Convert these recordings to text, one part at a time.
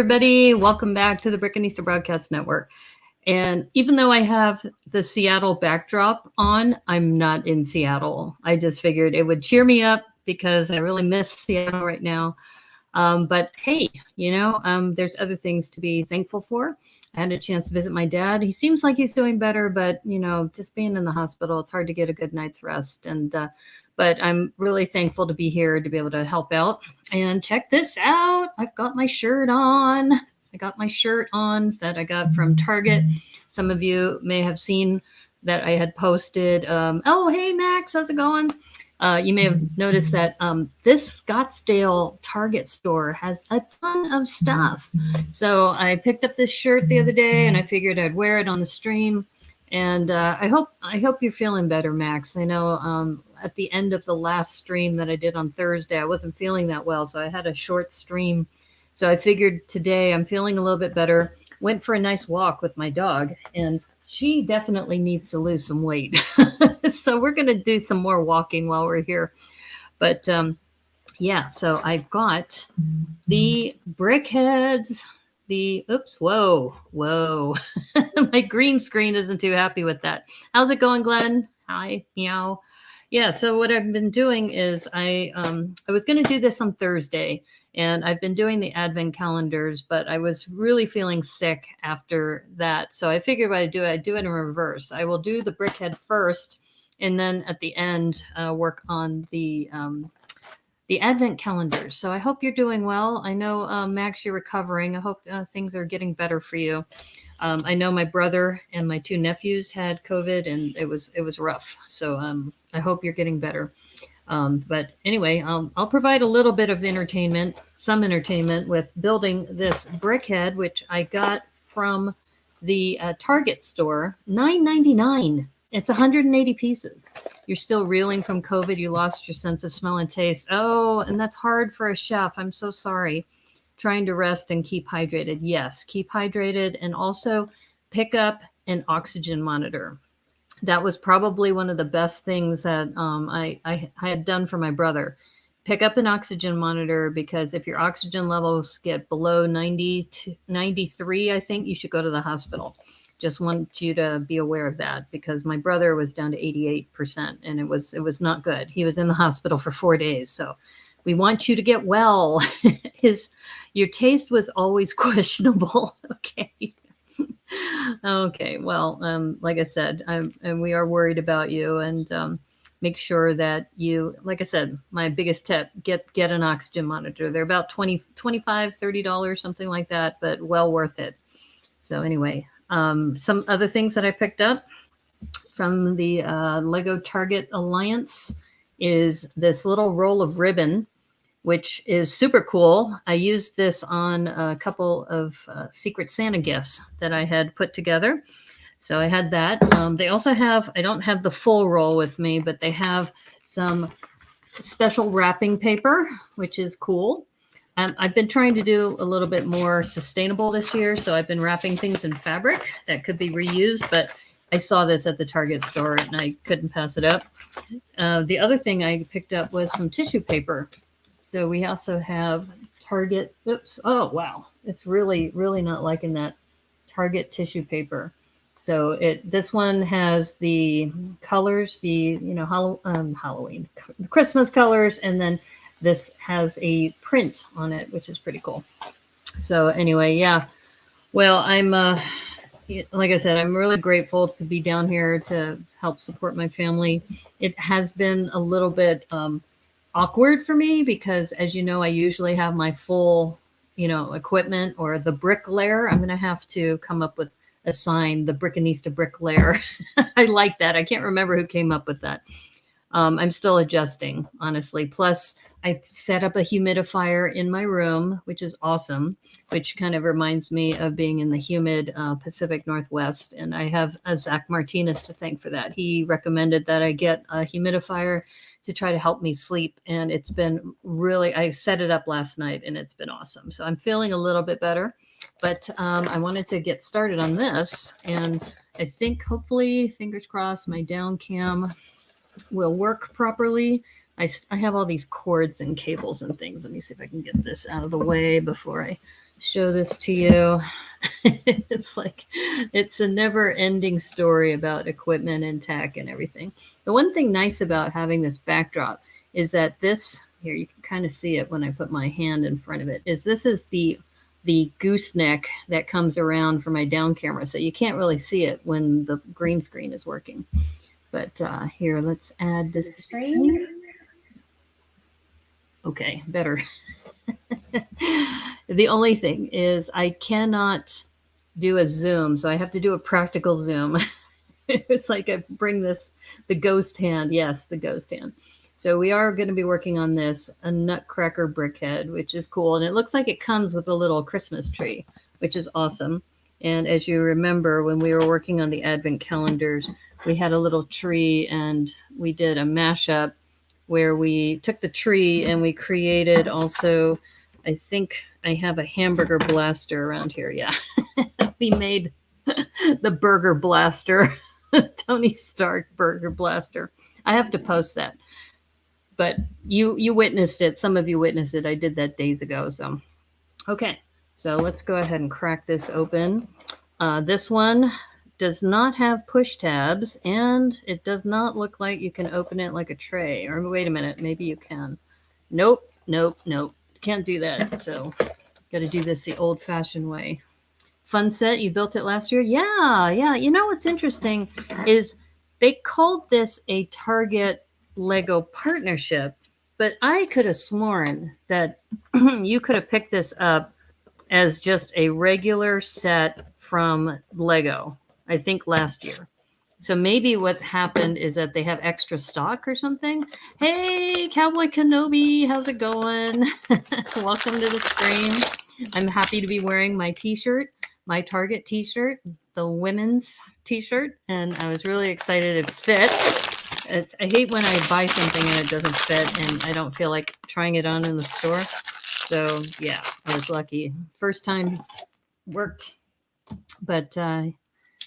everybody. Welcome back to the Brickheadz Broadcast Network. And even though I have the Seattle backdrop on, I'm not in Seattle. I just figured it would cheer me up because I really miss Seattle right now. But hey, there's other things to be thankful for. I had a chance to visit my dad. He seems like he's doing better, but just being in the hospital, it's hard to get a good night's rest. But I'm really thankful to be here to be able to help out. And check this out. I've got my shirt on. I got my shirt on that I got from Target. Some of you may have seen that I had posted. Oh, hey, Max, how's it going? You may have noticed that this Scottsdale Target store has a ton of stuff. So I picked up this shirt the other day, and I figured I'd wear it on the stream. And I hope you're feeling better, Max. I know at the end of the last stream that I did on Thursday, I wasn't feeling that well, so I had a short stream. So I figured today I'm feeling a little bit better. Went for a nice walk with my dog, and she definitely needs to lose some weight. So we're going to do some more walking while we're here. But yeah, so I've got the Brickheadz. Whoa. My green screen isn't too happy with that. How's it going, Glenn? Hi, meow. Yeah, so what I've been doing is I was going to do this on Thursday, and I've been doing the advent calendars, but I was really feeling sick after that. So I figured what I'd do it in reverse. I will do the Brickhead first, and then at the end, work on the advent calendars. So I hope you're doing well. I know, Max, you're recovering. I hope things are getting better for you. I know my brother and my two nephews had COVID, and it was rough. So I hope you're getting better. But anyway, I'll provide a little bit of some entertainment with building this brickhead, which I got from the Target store, $9.99. It's 180 pieces. You're still reeling from COVID. You lost your sense of smell and taste. Oh, and that's hard for a chef. I'm so sorry. Trying to rest and keep hydrated. Yes, keep hydrated, and also pick up an oxygen monitor. That was probably one of the best things that I had done for my brother. Pick up an oxygen monitor, because if your oxygen levels get below 90 to 93, I think you should go to the hospital. Just want you to be aware of that, because my brother was down to 88%, and it was not good. He was in the hospital for 4 days. So we want you to get well. Your taste was always questionable. Okay. Okay. Well, like I said, and we are worried about you, and make sure that you, like I said, my biggest tip, get an oxygen monitor. They're about $25, $30, something like that, but well worth it. So anyway, some other things that I picked up from the Lego Target Alliance is this little roll of ribbon, which is super cool. I used this on a couple of Secret Santa gifts that I had put together. So I had that. They also have, I don't have the full roll with me, but they have some special wrapping paper, which is cool. I've been trying to do a little bit more sustainable this year. So I've been wrapping things in fabric that could be reused, but I saw this at the Target store and I couldn't pass it up. The other thing I picked up was some tissue paper. So we also have Target. Oh, wow. It's really, really not liking that Target tissue paper. So this one has the colors, Halloween, Christmas colors, and then this has a print on it, which is pretty cool. So anyway, yeah. Well, I'm like I said, I'm really grateful to be down here to help support my family. It has been a little bit awkward for me because, as you know, I usually have my full, equipment, or the bricklayer. I'm going to have to come up with a sign, the Brickanista bricklayer. I like that. I can't remember who came up with that. I'm still adjusting, honestly. Plus, I set up a humidifier in my room, which is awesome, which kind of reminds me of being in the humid Pacific Northwest. And I have Zach Martinez to thank for that. He recommended that I get a humidifier to try to help me sleep. And it's been really, I set it up last night and it's been awesome. So I'm feeling a little bit better, but I wanted to get started on this. And I think hopefully, fingers crossed, my down cam will work properly. I have all these cords and cables and things. Let me see if I can get this out of the way before I show this to you. It's like it's a never ending story about equipment and tech and everything. The one thing nice about having this backdrop is that this here, you can kind of see it when I put my hand in front of it, is this is the gooseneck that comes around for my down camera, so you can't really see it when the green screen is working. But here, let's add this screen. Okay, better. The only thing is I cannot do a zoom, so I have to do a practical zoom. It's like I bring the ghost hand. Yes, the ghost hand. So we are going to be working on this, a Nutcracker Brickhead, which is cool. And it looks like it comes with a little Christmas tree, which is awesome. And as you remember, when we were working on the advent calendars, we had a little tree and we did a mashup where we took the tree and we created also, I think I have a hamburger blaster around here. Yeah. We made the burger blaster, Tony Stark burger blaster. I have to post that. But you witnessed it. Some of you witnessed it. I did that days ago. So, okay. So let's go ahead and crack this open. This one does not have push tabs, and it does not look like you can open it like a tray. Or wait a minute, maybe you can. Nope, nope, nope. Can't do that. So, got to do this the old-fashioned way. Fun set. You built it last year? Yeah, yeah. You know what's interesting is they called this a Target Lego partnership, but I could have sworn that you could have picked this up as just a regular set from Lego, I think last year. So maybe what happened is that they have extra stock or something. Hey, Cowboy Kenobi, how's it going? Welcome to the stream. I'm happy to be wearing my t-shirt, my Target t-shirt, the women's t-shirt, and I was really excited it fit. I hate when I buy something and it doesn't fit and I don't feel like trying it on in the store. So yeah, I was lucky. First time worked. But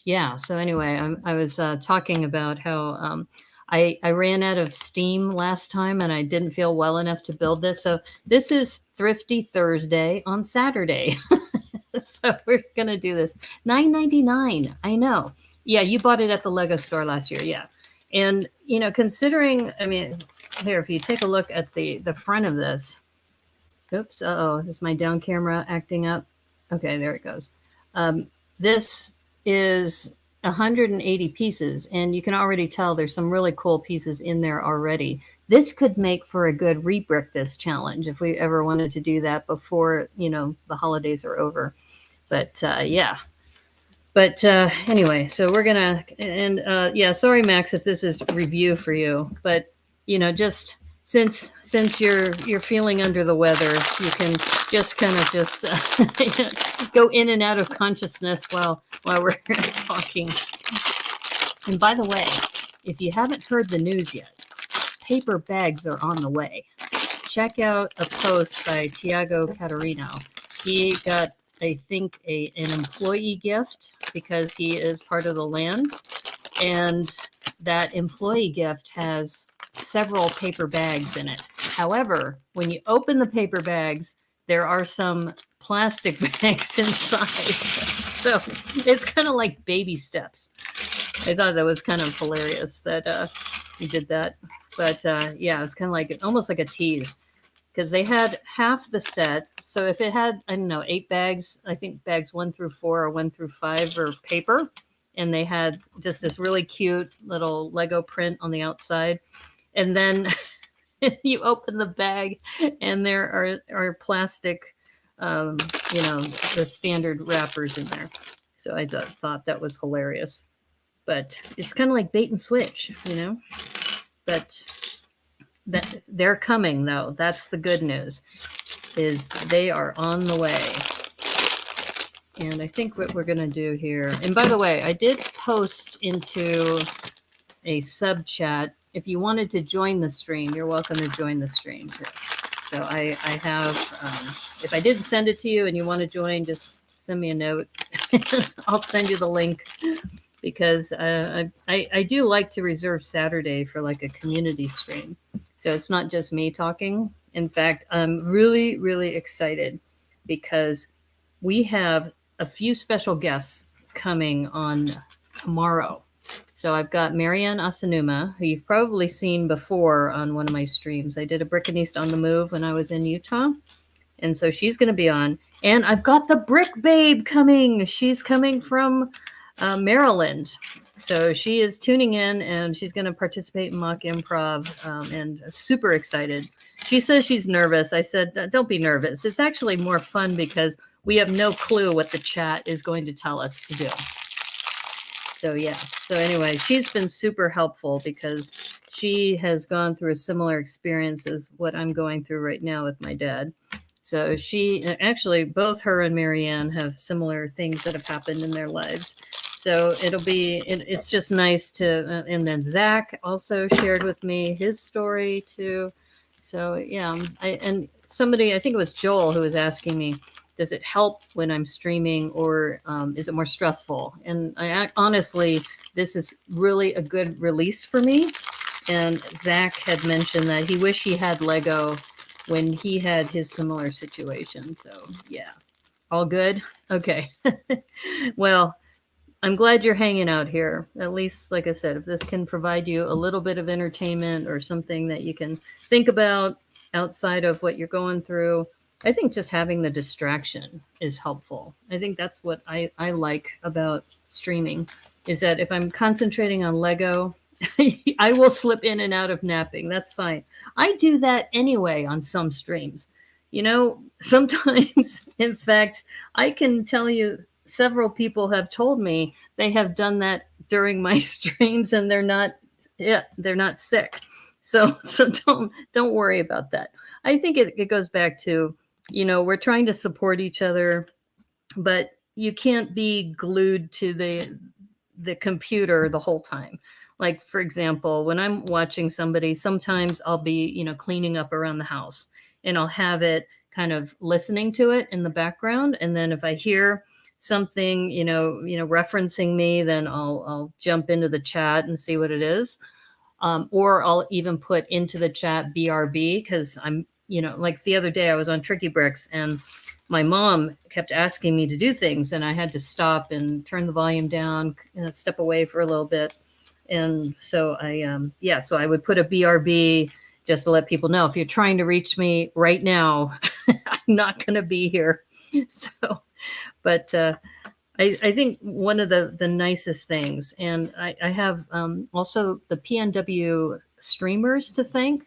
yeah, so anyway, I was talking about how I ran out of steam last time and I didn't feel well enough to build this. So this is Thrifty Thursday on Saturday. So we're going to do this. $9.99. I know. Yeah, you bought it at the Lego store last year. Yeah. And, you know, considering, I mean, here, if you take a look at the front of this, oops, is my down camera acting up? Okay, there it goes. This is 180 pieces, and you can already tell there's some really cool pieces in there already. This could make for a good rebrick this challenge if we ever wanted to do that before, you know, the holidays are over. But yeah. But anyway, so we're gonna, and yeah, sorry, Max, if this is review for you, but you know, just since you're feeling under the weather, you can just kind of just you know, go in and out of consciousness while we're talking. And by the way, if you haven't heard the news yet, paper bags are on the way. Check out a post by Tiago Catarino. He got, I think, an employee gift because he is part of the land. And that employee gift has several paper bags in it. However, when you open the paper bags, there are some plastic bags inside. So it's kind of like baby steps. I thought that was kind of hilarious that he did that. But yeah, it's kind of like almost like a tease because they had half the set. So if it had, I don't know, 8 bags, I think bags 1 through 4 or 1 through 5 are paper. And they had just this really cute little Lego print on the outside. And then you open the bag and there are plastic, you know, the standard wrappers in there. So I thought that was hilarious. But it's kind of like bait and switch, you know. But that they're coming, though. That's the good news, is they are on the way. And I think what we're going to do here, and by the way, I did post into a sub chat. If you wanted to join the stream, you're welcome to join the stream. So I have, if I didn't send it to you and you want to join, just send me a note. I'll send you the link because I do like to reserve Saturday for like a community stream. So it's not just me talking. In fact, I'm really, really excited because we have a few special guests coming on tomorrow. So I've got Marianne Asanuma, who you've probably seen before on one of my streams. I did a Brickanista on the Move when I was in Utah. And so she's going to be on. And I've got the Brick Babe coming. She's coming from Maryland. So she is tuning in and she's going to participate in mock improv, and super excited. She says she's nervous. I said, don't be nervous. It's actually more fun because we have no clue what the chat is going to tell us to do. So yeah. So anyway, she's been super helpful because she has gone through a similar experience as what I'm going through right now with my dad. So she actually, both her and Marianne have similar things that have happened in their lives. So it's just nice to, and then Zach also shared with me his story too. So yeah, and somebody, I think it was Joel, who was asking me, does it help when I'm streaming, or is it more stressful? And honestly, this is really a good release for me. And Zach had mentioned that he wished he had Lego when he had his similar situation. So yeah, all good. Okay. Well, I'm glad you're hanging out here. At least, like I said, if this can provide you a little bit of entertainment or something that you can think about outside of what you're going through, I think just having the distraction is helpful. I think that's what I like about streaming, is that if I'm concentrating on Lego, I will slip in and out of napping. That's fine. I do that anyway on some streams. You know, sometimes, in fact, I can tell you several people have told me they have done that during my streams and they're not sick. So don't worry about that. I think it goes back to, you know, we're trying to support each other, but you can't be glued to the computer the whole time. Like, for example, when I'm watching somebody, sometimes I'll be, you know, cleaning up around the house and I'll have it kind of listening to it in the background. And then if I hear something, you know, referencing me, then I'll jump into the chat and see what it is. Or I'll even put into the chat BRB, because I'm, you know, like the other day I was on Tricky Bricks and my mom kept asking me to do things and I had to stop and turn the volume down, step away for a little bit. And so so I would put a BRB just to let people know, if you're trying to reach me right now, I'm not going to be here. So, but I think one of the nicest things, and I have also the PNW streamers to thank.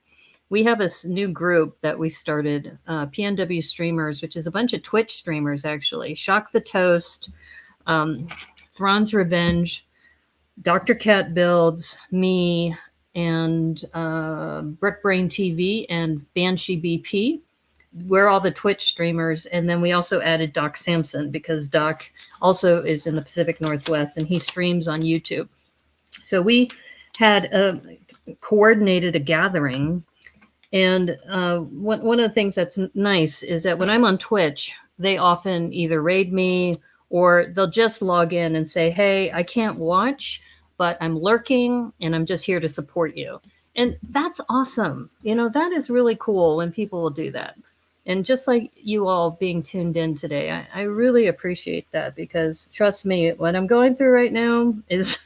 We have a new group that we started, PNW Streamers, which is a bunch of Twitch streamers, actually. Shock the Toast, Thrawn's Revenge, Dr. Cat Builds, me, and Brick Brain TV, and Banshee BP. We're all the Twitch streamers. And then we also added Doc Sampson, because Doc also is in the Pacific Northwest and he streams on YouTube. So we had coordinated a gathering. And one of the things that's nice is that when I'm on Twitch, they often either raid me or they'll just log in and say, hey, I can't watch, but I'm lurking and I'm just here to support you. And that's awesome. You know, that is really cool when people will do that. And just like you all being tuned in today, I really appreciate that, because trust me, what I'm going through right now is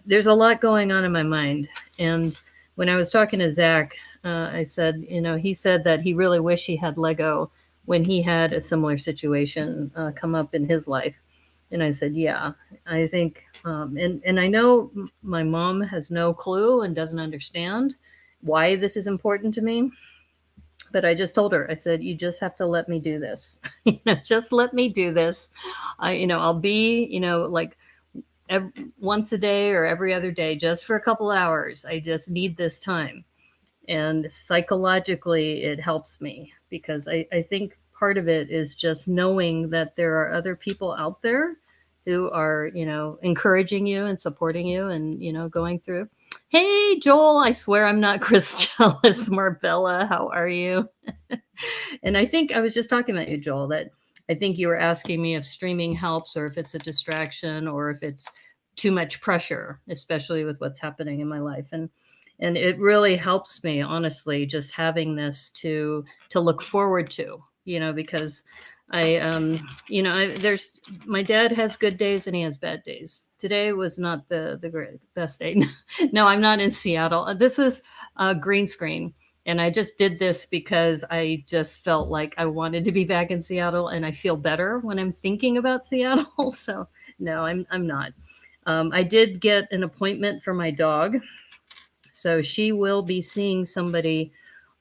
there's a lot going on in my mind. And when I was talking to Zach, I said, you know, he said that he really wished he had Lego when he had a similar situation come up in his life. And I said, yeah, I think, and I know my mom has no clue and doesn't understand why this is important to me. But I just told her, I said, you just have to let me do this. Just let me do this. I'll be, like once a day or every other day, just for a couple hours. I just need this time. And psychologically, it helps me, because I think part of it is just knowing that there are other people out there who are, encouraging you and supporting you and, going through. Hey, Joel, I swear I'm not Chris Jealous. Marbella, how are you? And I think I was just talking about you, Joel, that I think you were asking me if streaming helps or if it's a distraction or if it's too much pressure, especially with what's happening in my life. And it really helps me, honestly, just having this to look forward to, because There's my dad has good days and he has bad days. Today was not the best day. No, I'm not in Seattle. This is a green screen. And I just did this because I just felt like I wanted to be back in Seattle, and I feel better when I'm thinking about Seattle. So no, I'm not. I did get an appointment for my dog, so she will be seeing somebody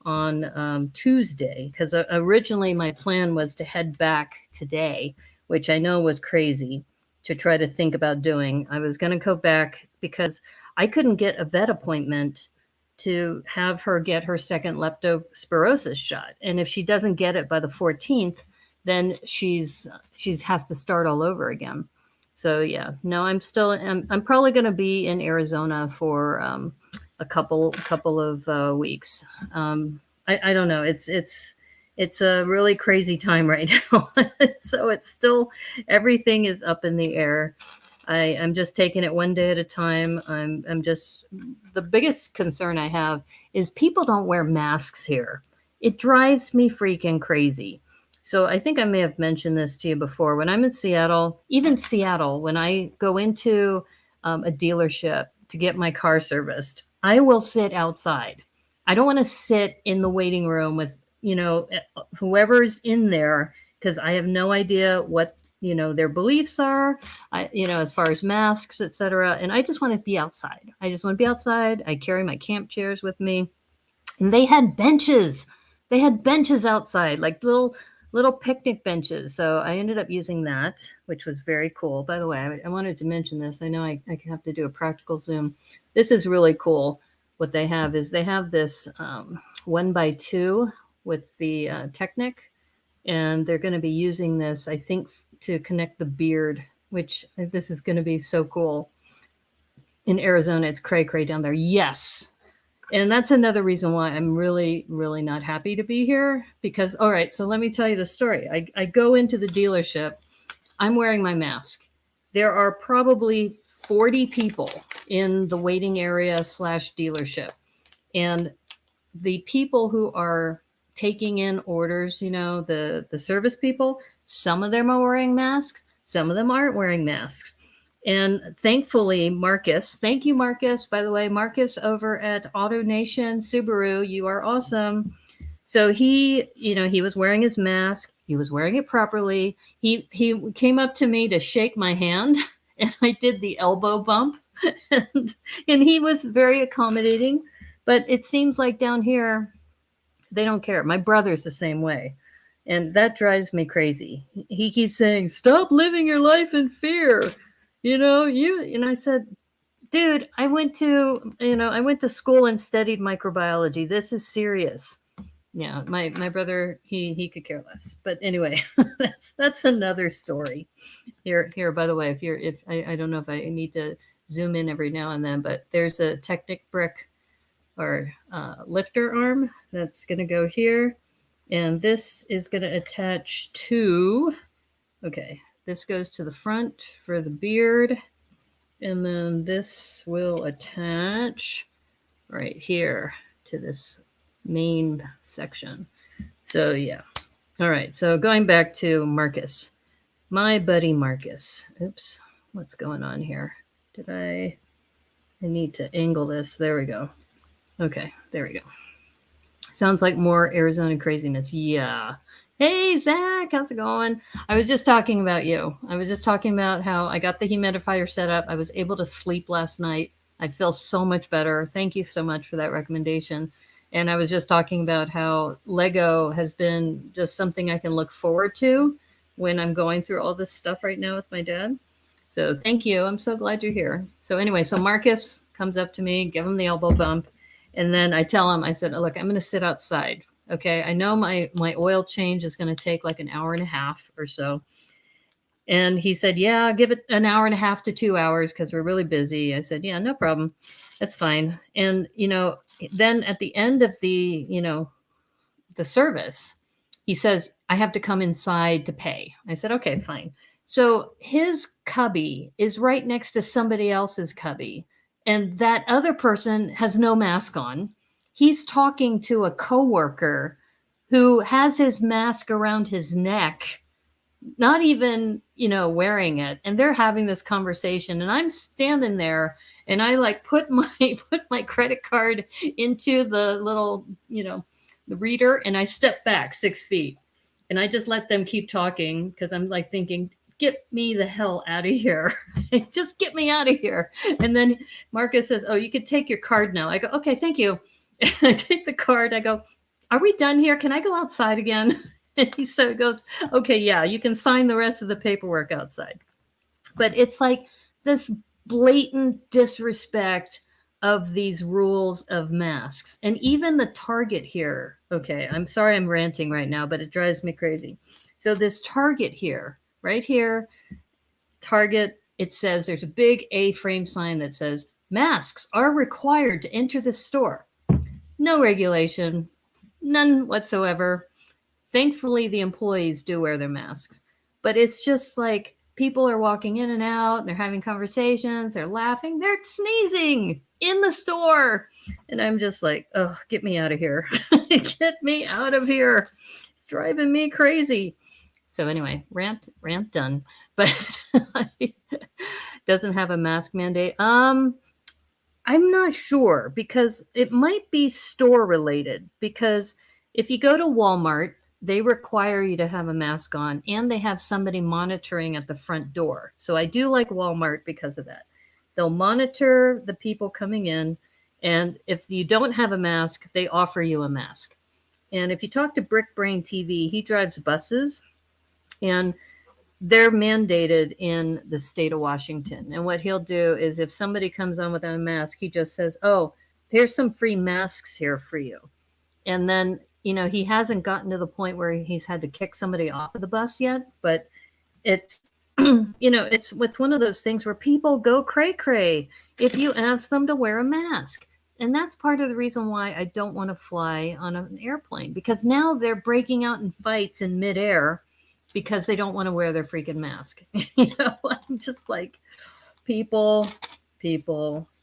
on Tuesday, because originally my plan was to head back today, which I know was crazy to try to think about doing. I was going to go back because I couldn't get a vet appointment to have her get her second leptospirosis shot. And if she doesn't get it by the 14th, then she's has to start all over again. So yeah, no, I'm probably going to be in Arizona for a couple of weeks. I don't know. It's a really crazy time right now. So it's still, everything is up in the air. I'm just taking it one day at a time. I'm just, the biggest concern I have is people don't wear masks here. It drives me freaking crazy. So I think I may have mentioned this to you before. When I'm in Seattle, even Seattle, when I go into a dealership to get my car serviced, I will sit outside. I don't want to sit in the waiting room with, whoever's in there, because I have no idea what, their beliefs are, as far as masks, etc. And I just want to be outside. I just want to be outside. I carry my camp chairs with me. And they had benches. They had benches outside, like little picnic benches. So I ended up using that, which was very cool. By the way, I wanted to mention this. I know I have to do a practical Zoom. This is really cool. What they have is they have this 1x2 with the Technic, and they're going to be using this, I think, to connect the beard, which this is going to be so cool. In Arizona, it's cray down there. Yes. And that's another reason why I'm really, really not happy to be here, because, all right, so let me tell you the story. I go into the dealership. I'm wearing my mask. There are probably 40 people in the waiting area / dealership. And the people who are taking in orders, the service people, some of them are wearing masks. Some of them aren't wearing masks. And thankfully, Marcus, thank you, Marcus, by the way, Marcus over at Auto Nation Subaru, you are awesome. So he was wearing his mask. He was wearing it properly. He came up to me to shake my hand, and I did the elbow bump, and he was very accommodating. But it seems like down here, they don't care. My brother's the same way. And that drives me crazy. He keeps saying, stop living your life in fear. And I said, dude, I went to school and studied microbiology. This is serious. Yeah, my brother, he could care less. But anyway, that's another story. Here, by the way, if I don't know if I need to zoom in every now and then, but there's a Technic brick or lifter arm that's going to go here. And this is going to attach to, okay, this goes to the front for the beard. And then this will attach right here to this main section. So yeah. All right. So going back to Marcus, my buddy Marcus. Oops. What's going on here? I need to angle this. There we go. Okay. There we go. Sounds like more Arizona craziness. Yeah. Hey, Zach, how's it going? I was just talking about you. I was just talking about how I got the humidifier set up. I was able to sleep last night. I feel so much better. Thank you so much for that recommendation. And I was just talking about how Lego has been just something I can look forward to when I'm going through all this stuff right now with my dad. So thank you. I'm so glad you're here. So anyway, so Marcus comes up to me, give him the elbow bump. And then I tell him, I said, look, I'm going to sit outside. Okay. I know my oil change is going to take like an hour and a half or so. And he said, yeah, give it an hour and a half to 2 hours because we're really busy. I said, yeah, no problem. That's fine. And, then at the end of the service, he says, I have to come inside to pay. I said, okay, fine. So his cubby is right next to somebody else's cubby. And that other person has no mask on. He's talking to a coworker who has his mask around his neck not even, wearing it. And they're having this conversation and I'm standing there and I like put my put my credit card into the little, the reader, and I step back 6 feet and I just let them keep talking because I'm like thinking, get me the hell out of here. Just get me out of here. And then Marcus says, oh, you could take your card now. I go, okay, thank you. And I take the card. I go, are we done here? Can I go outside again? And he goes, okay, yeah, you can sign the rest of the paperwork outside. But it's like this blatant disrespect of these rules of masks. And even the Target here, okay, I'm sorry I'm ranting right now, but it drives me crazy. So this Target here, right here, Target, it says there's a big A-frame sign that says masks are required to enter the store. No regulation, none whatsoever. Thankfully, the employees do wear their masks, but it's just like people are walking in and out, and they're having conversations, they're laughing, they're sneezing in the store. And I'm just like, oh, get me out of here. Get me out of here. It's driving me crazy. So anyway, rant done. But doesn't have a mask mandate. I'm not sure because it might be store related, because if you go to Walmart, they require you to have a mask on and they have somebody monitoring at the front door. So I do like Walmart because of that. They'll monitor the people coming in, and if you don't have a mask, they offer you a mask. And if you talk to Brick Brain TV, he drives buses and they're mandated in the state of Washington. And what he'll do is if somebody comes on without a mask, he just says, oh, here's some free masks here for you. And then, he hasn't gotten to the point where he's had to kick somebody off of the bus yet, but it's, it's one of those things where people go cray cray if you ask them to wear a mask. And that's part of the reason why I don't want to fly on an airplane, because now they're breaking out in fights in midair because they don't want to wear their freaking mask. I'm just like, people,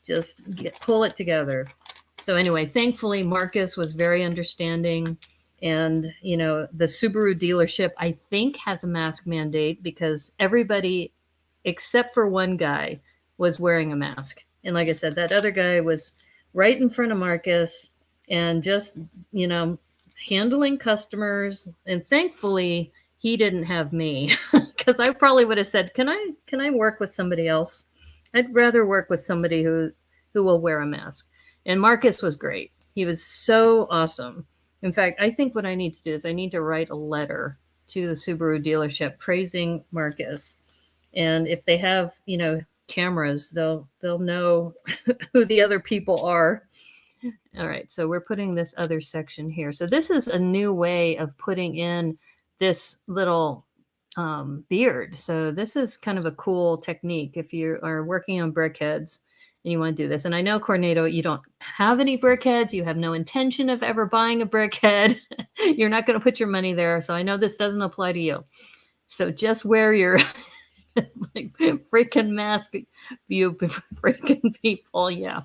just pull it together. So anyway, thankfully, Marcus was very understanding. And, the Subaru dealership, I think, has a mask mandate because everybody except for one guy was wearing a mask. And like I said, that other guy was right in front of Marcus and just, handling customers. And thankfully, he didn't have me, because I probably would have said, can I work with somebody else? I'd rather work with somebody who will wear a mask. And Marcus was great. He was so awesome. In fact, I think what I need to do is I need to write a letter to the Subaru dealership praising Marcus. And if they have, cameras, they'll know who the other people are. All right, so we're putting this other section here. So this is a new way of putting in this little beard. So this is kind of a cool technique if you are working on brickheads and you want to do this. And I know, Cornado, you don't have any brickheads. You have no intention of ever buying a brickhead. You're not going to put your money there. So I know this doesn't apply to you. So just wear your like freaking mask, you freaking people. Yeah,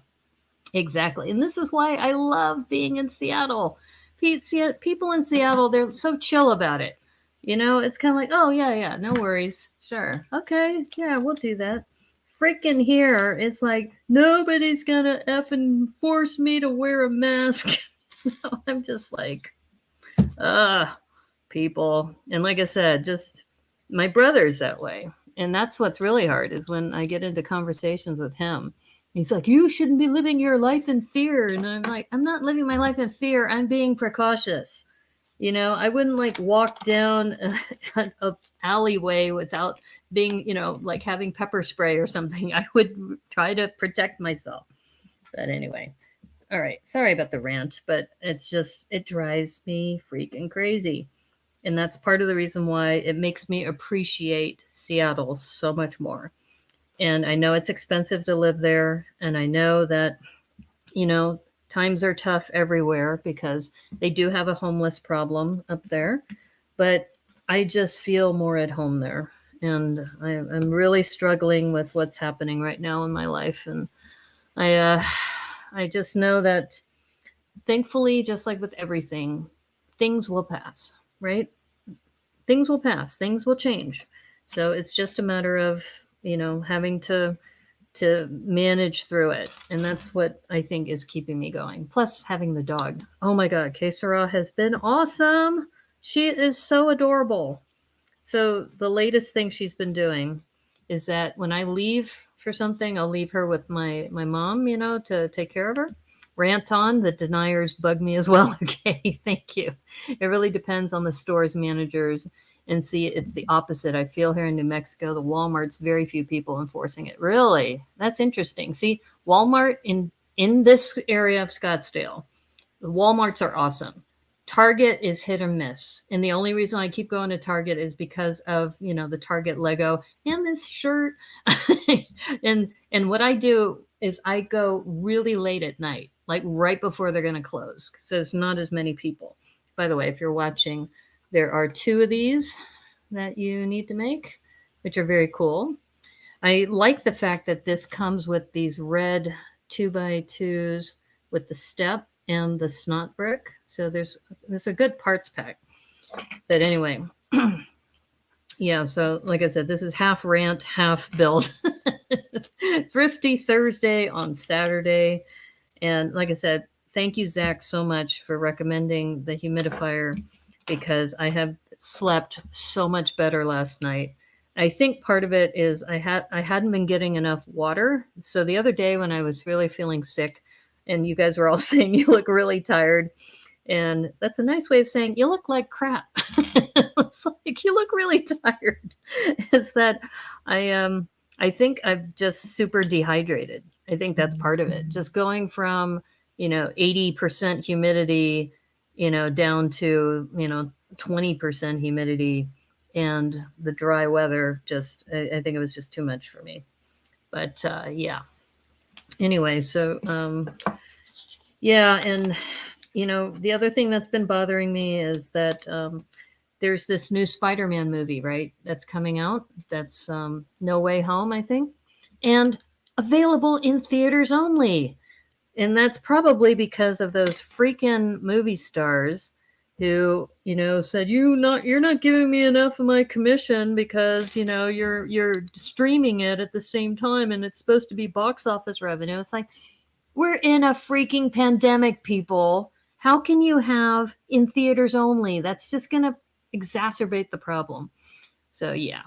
exactly. And this is why I love being in Seattle. People in Seattle, they're so chill about it. It's kind of like, oh, yeah, no worries. Sure. Okay. Yeah, we'll do that. Freaking here, it's like, nobody's going to effing force me to wear a mask. I'm just like, people. And like I said, just my brother's that way. And that's what's really hard is when I get into conversations with him. He's like, you shouldn't be living your life in fear. And I'm like, I'm not living my life in fear. I'm being precautious. I wouldn't like walk down a alleyway without being, like having pepper spray or something. I would try to protect myself. But anyway, all right. Sorry about the rant, but it drives me freaking crazy. And that's part of the reason why it makes me appreciate Seattle so much more. And I know it's expensive to live there. And I know that, times are tough everywhere because they do have a homeless problem up there. But I just feel more at home there. And I'm really struggling with what's happening right now in my life. And I just know that thankfully, just like with everything, things will pass, right? things will pass, things will change. So it's just a matter of, having to manage through it. And that's what I think is keeping me going. Plus having the dog. Oh my God, Que Sera has been awesome. She is so adorable. So the latest thing she's been doing is that when I leave for something, I'll leave her with my mom, to take care of her. Rant on, the deniers bug me as well. Okay, thank you. It really depends on the store's managers. And see, it's the opposite. I feel here in New Mexico, the Walmart's very few people enforcing it. Really? That's interesting. See, Walmart in this area of Scottsdale, the Walmarts are awesome. Target is hit or miss. And the only reason I keep going to Target is because of, the Target Lego and this shirt. and what I do is I go really late at night, like right before they're going to close. So there's not as many people. By the way, if you're watching, there are 2 of these that you need to make, which are very cool. I like the fact that this comes with these red 2x2s with the step and the snot brick. So there's a good parts pack. But anyway, yeah, so like I said, this is half rant, half build. Thrifty Thursday on Saturday. And like I said, thank you, Zach, so much for recommending the humidifier, because I have slept so much better last night. I think part of it is I hadn't been getting enough water. So the other day when I was really feeling sick, and you guys were all saying you look really tired, and that's a nice way of saying you look like crap. It's like you look really tired. Is that I think I'm just super dehydrated. I think that's part of it. Just going from 80% humidity, down to 20% humidity, and the dry weather. Just I think it was just too much for me. But yeah. Anyway, so yeah, and the other thing that's been bothering me is that there's this new Spider-Man movie, right? That's coming out. That's No Way Home, I think, and available in theaters only. And that's probably because of those freaking movie stars who, said, you're not giving me enough of my commission because, you're streaming it at the same time and it's supposed to be box office revenue. It's like, we're in a freaking pandemic, people. How can you have in theaters only? That's just going to exacerbate the problem. So yeah,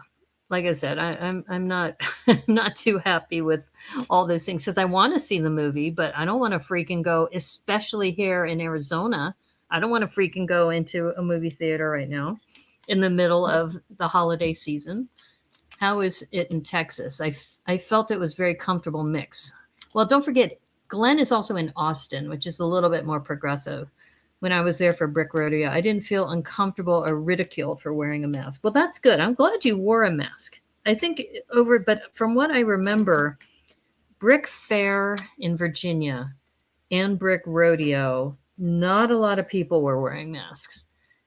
like I said, I'm not I'm not too happy with all those things, because I want to see the movie, but I don't want to freaking go, especially here in Arizona. I don't want to freaking go into a movie theater right now in the middle of the holiday season. How is it in Texas? I felt it was very comfortable mix. Well, don't forget, Glenn is also in Austin, which is a little bit more progressive. When I was there for Brick Rodeo, I didn't feel uncomfortable or ridiculed for wearing a mask. Well, that's good. I'm glad you wore a mask. I think but from what I remember, Brick Fair in Virginia and Brick Rodeo, not a lot of people were wearing masks.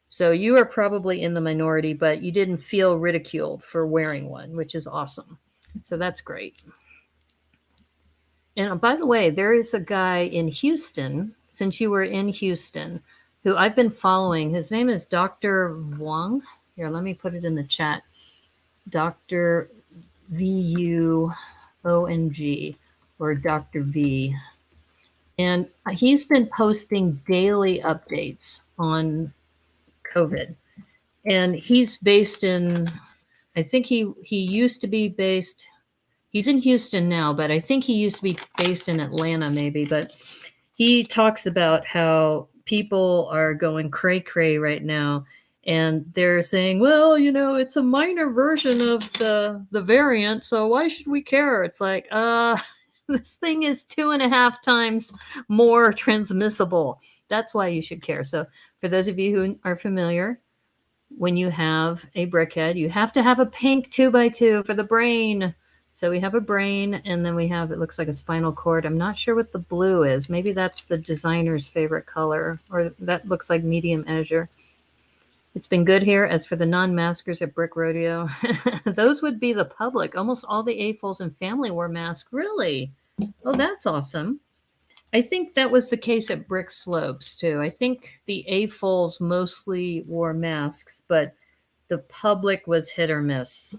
So you are probably in the minority, but you didn't feel ridiculed for wearing one, which is awesome. So that's great. And by the way, there is a guy in Houston, since you were in Houston, who I've been following. His name is Dr. Vuong. Here, let me put it in the chat. Dr. Vuong, or Dr. V. And he's been posting daily updates on COVID. And he's based in, I think he used to be based, he's in Houston now, but I think he used to be based in Atlanta maybe. But he talks about how people are going cray-cray right now. And they're saying, well, it's a minor version of the variant, so why should we care? It's like, this thing is 2.5 times more transmissible. That's why you should care. So for those of you who are familiar, when you have a brickhead, you have to have a pink 2x2 for the brain. So we have a brain, and then we have, it looks like a spinal cord. I'm not sure what the blue is. Maybe that's the designer's favorite color, or that looks like medium azure. It's been good here. As for the non-maskers at Brick Rodeo, those would be the public. Almost all the AFOLs and family wore masks. Really? Oh, that's awesome. I think that was the case at Brick Slopes, too. I think the AFOLs mostly wore masks, but the public was hit or miss.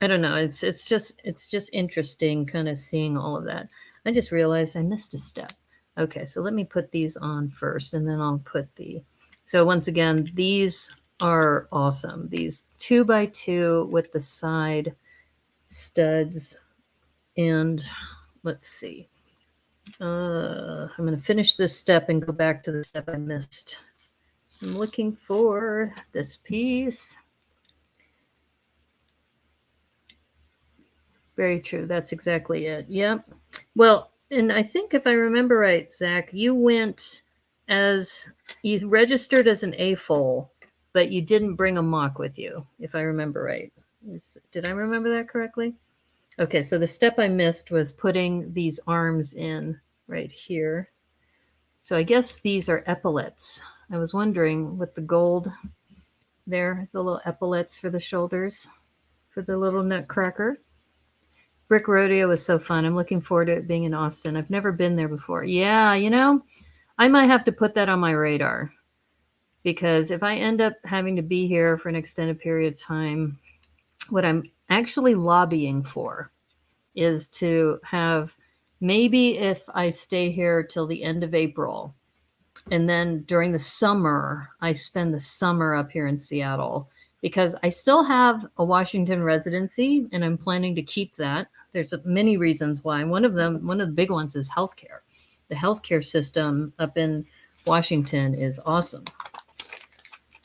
I don't know. It's just interesting kind of seeing all of that. I just realized I missed a step. Okay, so let me put these on first, and then I'll put the. So once again, these are awesome. These 2x2 with the side studs, and let's see. I'm going to finish this step and go back to the step I missed. I'm looking for this piece. Very true. That's exactly it. Yep. Well, and I think if I remember right, Zach, you registered as an AFOL, but you didn't bring a mock with you, if I remember right. Did I remember that correctly? Okay, so the step I missed was putting these arms in right here. So I guess these are epaulets. I was wondering with the gold there, the little epaulets for the shoulders for the little Nutcracker. Brick Rodeo was so fun. I'm looking forward to it being in Austin. I've never been there before. Yeah, I might have to put that on my radar, because if I end up having to be here for an extended period of time, what I'm actually lobbying for is to have, maybe if I stay here till the end of April, and then during the summer, I spend the summer up here in Seattle, because I still have a Washington residency and I'm planning to keep that. There's many reasons why. One of the big ones is healthcare. The healthcare system up in Washington is awesome.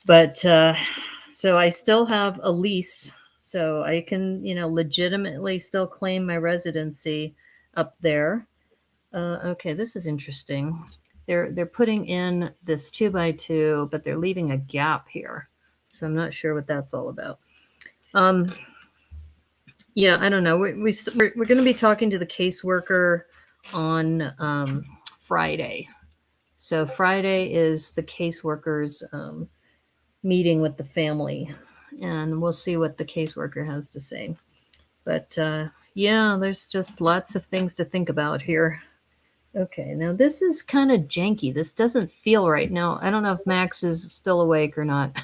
But so I still have a lease, so I can, legitimately still claim my residency up there. Okay, this is interesting. They're putting in this 2x2, but they're leaving a gap here. So I'm not sure what that's all about. Yeah, I don't know. We're going to be talking to the caseworker on Friday. So Friday is the caseworker's meeting with the family, and we'll see what the caseworker has to say. But yeah, there's just lots of things to think about here. Okay, now this is kind of janky. This doesn't feel right. Now, I don't know if Max is still awake or not.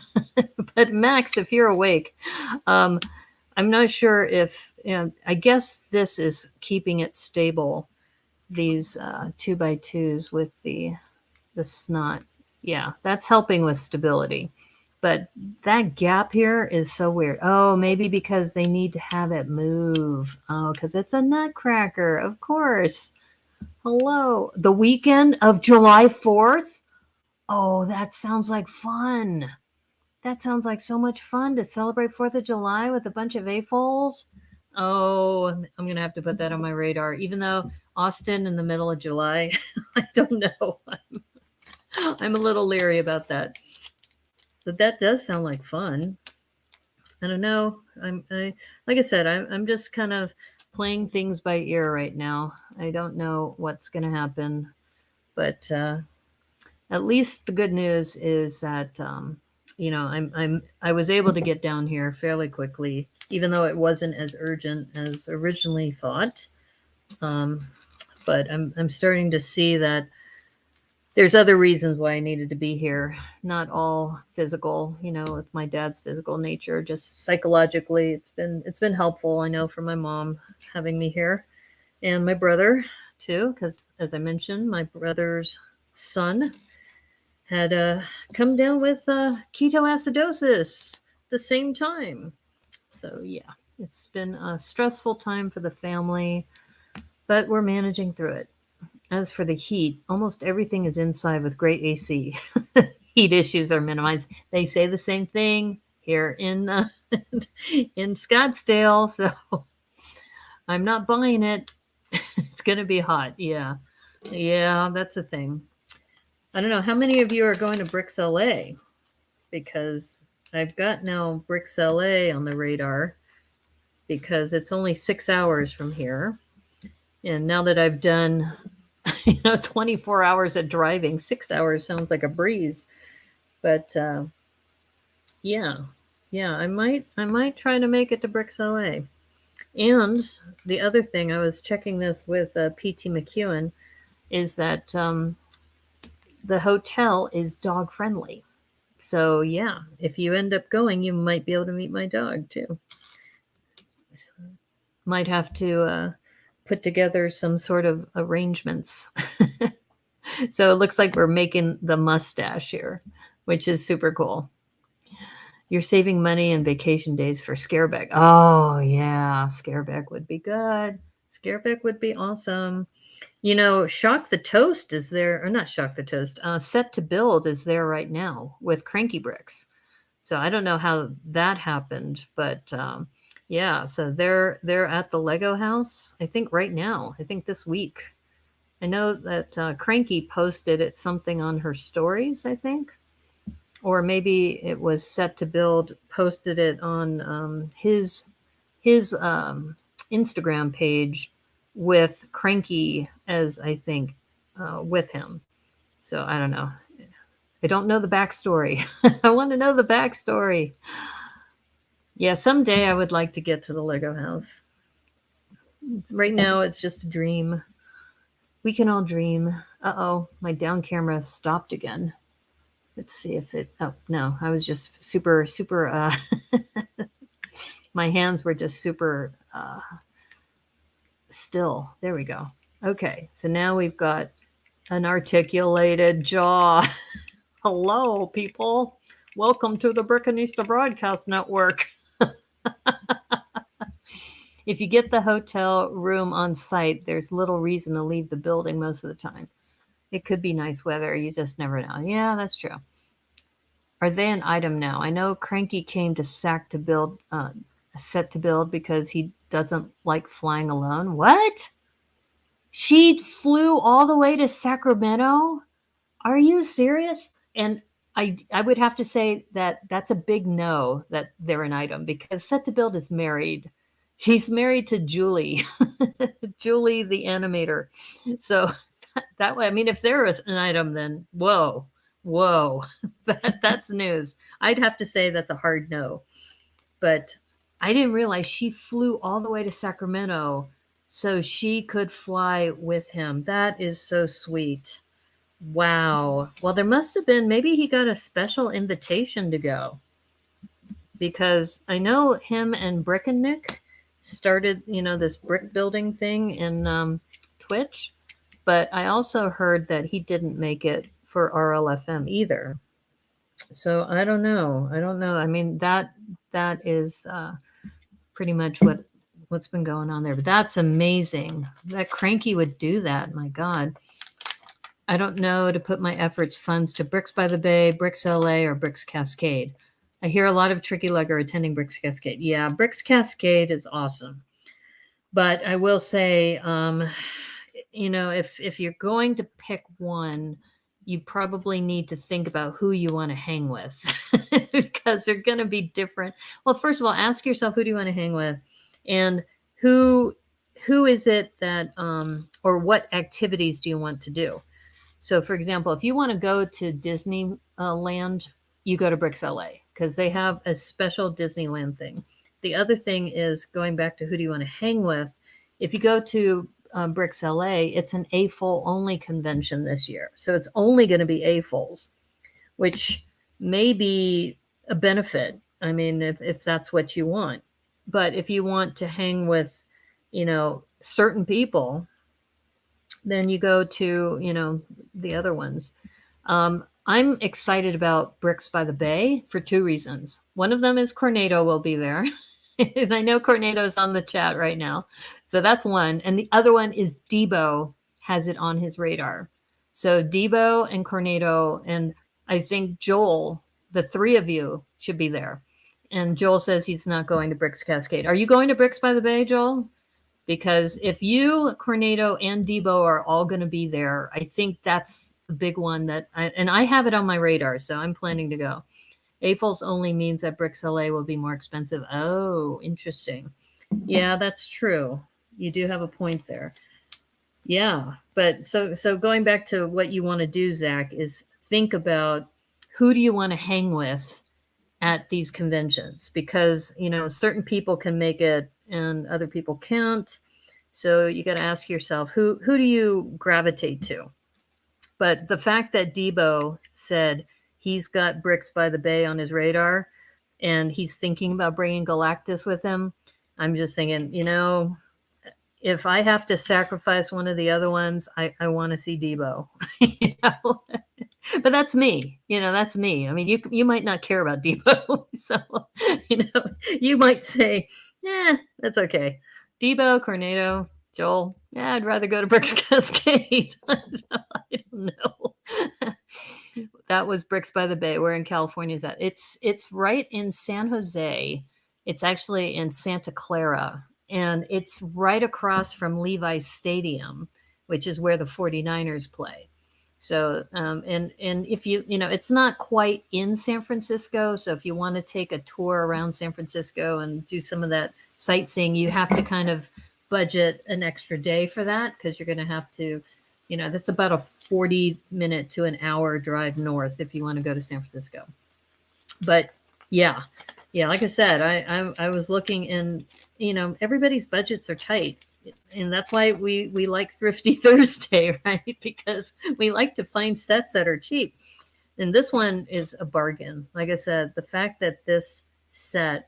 But Max, if you're awake, I'm not sure if, I guess this is keeping it stable, these 2x2s with the snot. Yeah, that's helping with stability. But that gap here is so weird. Oh, maybe because they need to have it move. Oh, because it's a Nutcracker, of course. Hello. The weekend of July 4th? Oh, that sounds like fun. That sounds like so much fun to celebrate 4th of July with a bunch of AFOLs. Oh, I'm going to have to put that on my radar. Even though Austin in the middle of July, I don't know. I'm a little leery about that. But that does sound like fun. I don't know. Like I said, I'm just kind of playing things by ear right now. I don't know what's going to happen, but at least the good news is that I was able to get down here fairly quickly, even though it wasn't as urgent as originally thought. But I'm starting to see that there's other reasons why I needed to be here. Not all physical, with my dad's physical nature, just psychologically, it's been helpful. I know for my mom having me here, and my brother too, because as I mentioned, my brother's son had come down with ketoacidosis at the same time. So yeah, it's been a stressful time for the family, but we're managing through it. As for the heat, almost everything is inside with great AC. Heat issues are minimized. They say the same thing here in Scottsdale, so I'm not buying it. It's going to be hot. Yeah, that's a thing. I don't know. How many of you are going to Bricks LA? Because I've got now Bricks LA on the radar, because it's only 6 hours from here. And now that I've done 24 hours of driving, 6 hours sounds like a breeze. But yeah, I might try to make it to Bricks LA. And the other thing, I was checking this with PT McEwen, is that the hotel is dog friendly. So yeah, if you end up going, you might be able to meet my dog too. Might have to put together some sort of arrangements. So it looks like we're making the mustache here, which is super cool. You're saving money and vacation days for Scareback. Oh yeah, Scareback would be good. Scareback would be awesome. You know, Shock the Toast is there, or not Shock the Toast. Set to Build is there right now with Cranky Bricks. So I don't know how that happened, but yeah. So they're at the Lego house. I think right now. I think this week. I know that Cranky posted it something on her stories. I think, or maybe it was Set to Build posted it on his Instagram page with Cranky as I think with him. So I don't know. I don't know the backstory. I want to know the backstory. Yeah, someday I would like to get to the Lego house. Right now it's just a dream. We can all dream. Uh-oh, my down camera stopped again. Let's see if it, oh no, I was just super my hands were just super still. There we go. Okay, so now we've got an articulated jaw. Hello, people. Welcome to the Brickanista Broadcast Network. If you get the hotel room on site, there's little reason to leave the building most of the time. It could be nice weather. You just never know. Yeah, that's true. Are they an item now? I know Cranky came to Sac to build a set to build because he doesn't like flying alone. What? She flew all the way to Sacramento? Are you serious? And I would have to say that that's a big no that they're an item because Set to Build is married. She's married to Julie, Julie the animator. So that way, I mean, if there is an item, then whoa, that's news. I'd have to say that's a hard no. But I didn't realize she flew all the way to Sacramento so she could fly with him. That is so sweet. Wow. Well, there must have been, maybe he got a special invitation to go because I know him and Brick and Nick started, this brick building thing in Twitch, but I also heard that he didn't make it for RLFM either. So I don't know. I mean, that is pretty much what's been going on there. But that's amazing. That Cranky would do that. My God. I don't know to put my efforts funds to Bricks by the Bay, Bricks LA, or Bricks Cascade. I hear a lot of Tricky Lug are attending Bricks Cascade. Yeah, Bricks Cascade is awesome. But I will say, if you're going to pick one, you probably need to think about who you want to hang with because they're going to be different. Well, first of all, ask yourself, who do you want to hang with? And who is it that, or what activities do you want to do? So, for example, if you want to go to Disneyland, you go to Bricks LA because they have a special Disneyland thing. The other thing is going back to who do you want to hang with? If you go to Bricks LA, it's an AFOL only convention this year. So it's only going to be AFOLs, which may be a benefit. I mean, if that's what you want. But if you want to hang with, certain people, then you go to, the other ones. I'm excited about Bricks by the Bay for two reasons. One of them is Cornado will be there. And I know Cornado's on the chat right now. So that's one. And the other one is Debo has it on his radar. So Debo and Cornado, and I think Joel, the three of you should be there. And Joel says he's not going to Bricks Cascade. Are you going to Bricks by the Bay, Joel? Because if you, Cornado, and Debo are all going to be there, I think that's the big one and I have it on my radar, so I'm planning to go. AFOLs only means that Bricks LA will be more expensive. Oh, interesting. Yeah, that's true. You do have a point there. Yeah, but so going back to what you want to do, Zach, is think about who do you want to hang with at these conventions, because certain people can make it and other people can't. So you got to ask yourself, who do you gravitate to? But the fact that Debo said he's got Bricks by the Bay on his radar, and he's thinking about bringing Galactus with him. I'm just thinking, if I have to sacrifice one of the other ones, I want to see Debo. you know? But that's me. That's me. I mean, you might not care about Debo. So, you might say, that's okay. Debo, Cornado, Joel, I'd rather go to Bricks Cascade. I don't know. That was Bricks by the Bay. Where in California is that? It's right in San Jose. It's actually in Santa Clara. And it's right across from Levi's Stadium, which is where the 49ers play. So, and if it's not quite in San Francisco. So if you want to take a tour around San Francisco and do some of that sightseeing, you have to kind of budget an extra day for that, because you're going to have to, that's about a 40-minute to an hour drive north if you want to go to San Francisco. But yeah, like I said, I was looking, and everybody's budgets are tight, and that's why we like Thrifty Thursday, right? Because we like to find sets that are cheap, and this one is a bargain. Like I said, the fact that this set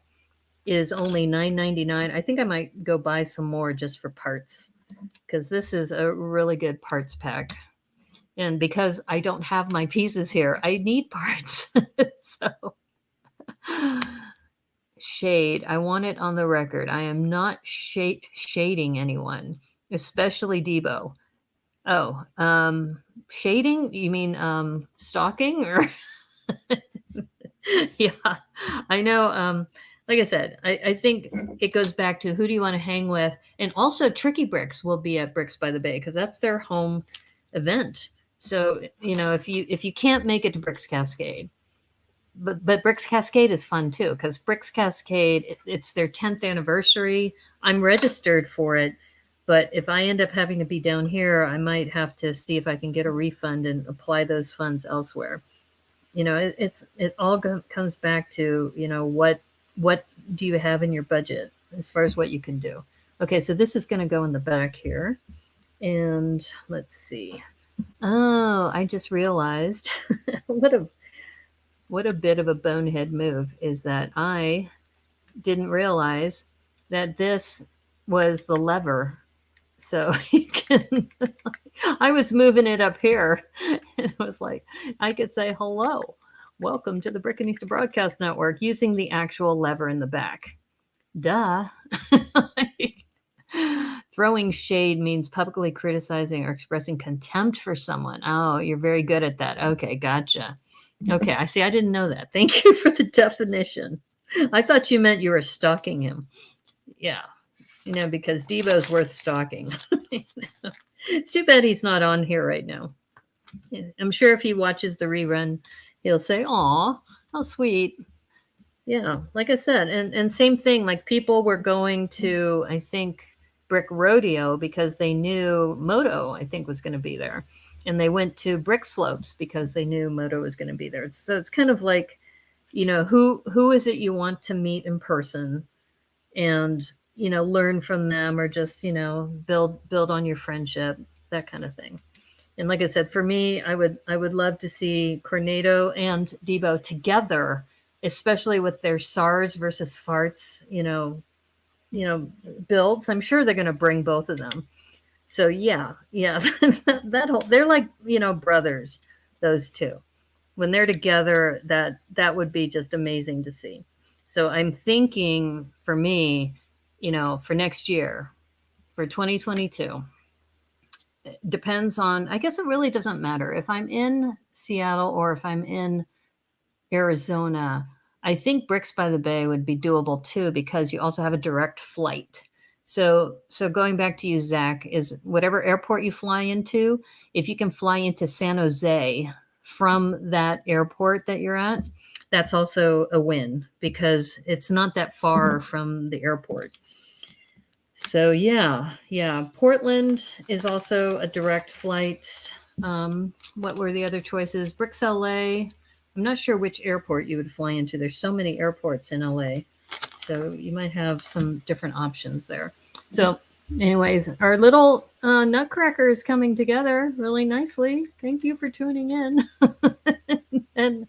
is only $9.99, I think I might go buy some more just for parts, because this is a really good parts pack. And because I don't have my pieces here, I need parts. So shade, I want it on the record. I am not shading anyone, especially Debo. Oh, shading? You mean stalking? Or yeah, I know. Like I said, I think it goes back to who do you want to hang with, and also Tricky Bricks will be at Bricks by the Bay because that's their home event. So if you can't make it to Bricks Cascade, but Bricks Cascade is fun too, because Bricks Cascade, it's their 10th anniversary. I'm registered for it, but if I end up having to be down here, I might have to see if I can get a refund and apply those funds elsewhere. It all comes back to what do you have in your budget as far as what you can do. Okay, so this is going to go in the back here, and let's see. Oh, I just realized what a bit of a bonehead move is that I didn't realize that this was the lever. So you can, I was moving it up here, and it was like, I could say, hello, welcome to the Brickheadz Broadcast Network, using the actual lever in the back. Duh. Throwing shade means publicly criticizing or expressing contempt for someone. Oh, you're very good at that. Okay, gotcha. Okay, I see. I didn't know that. Thank you for the definition. I thought you meant you were stalking him. Yeah, because Debo's worth stalking. It's too bad he's not on here right now. I'm sure if he watches the rerun, he'll say, aw, how sweet. Yeah, like I said, and same thing, like people were going to, I think, Brick Rodeo because they knew Moto, I think, was going to be there. And they went to Brick Slopes because they knew Moto was going to be there. So it's kind of like, who is it you want to meet in person and, learn from them, or just, build on your friendship, that kind of thing. And like I said, for me, I would love to see Cornado and Debo together, especially with their SARS versus farts, builds. I'm sure they're going to bring both of them. So yeah, they're like, brothers, those two. When they're together, that would be just amazing to see. So I'm thinking for me, for next year, for 2022, it depends on, I guess it really doesn't matter if I'm in Seattle or if I'm in Arizona. I think Bricks by the Bay would be doable too, because you also have a direct flight. So going back to you, Zach, is whatever airport you fly into, if you can fly into San Jose from that airport that you're at, that's also a win, because it's not that far from the airport. So yeah. Portland is also a direct flight. What were the other choices? Bricks LA. I'm not sure which airport you would fly into. There's so many airports in LA. So you might have some different options there. So anyways, our little Nutcracker is coming together really nicely. Thank you for tuning in. And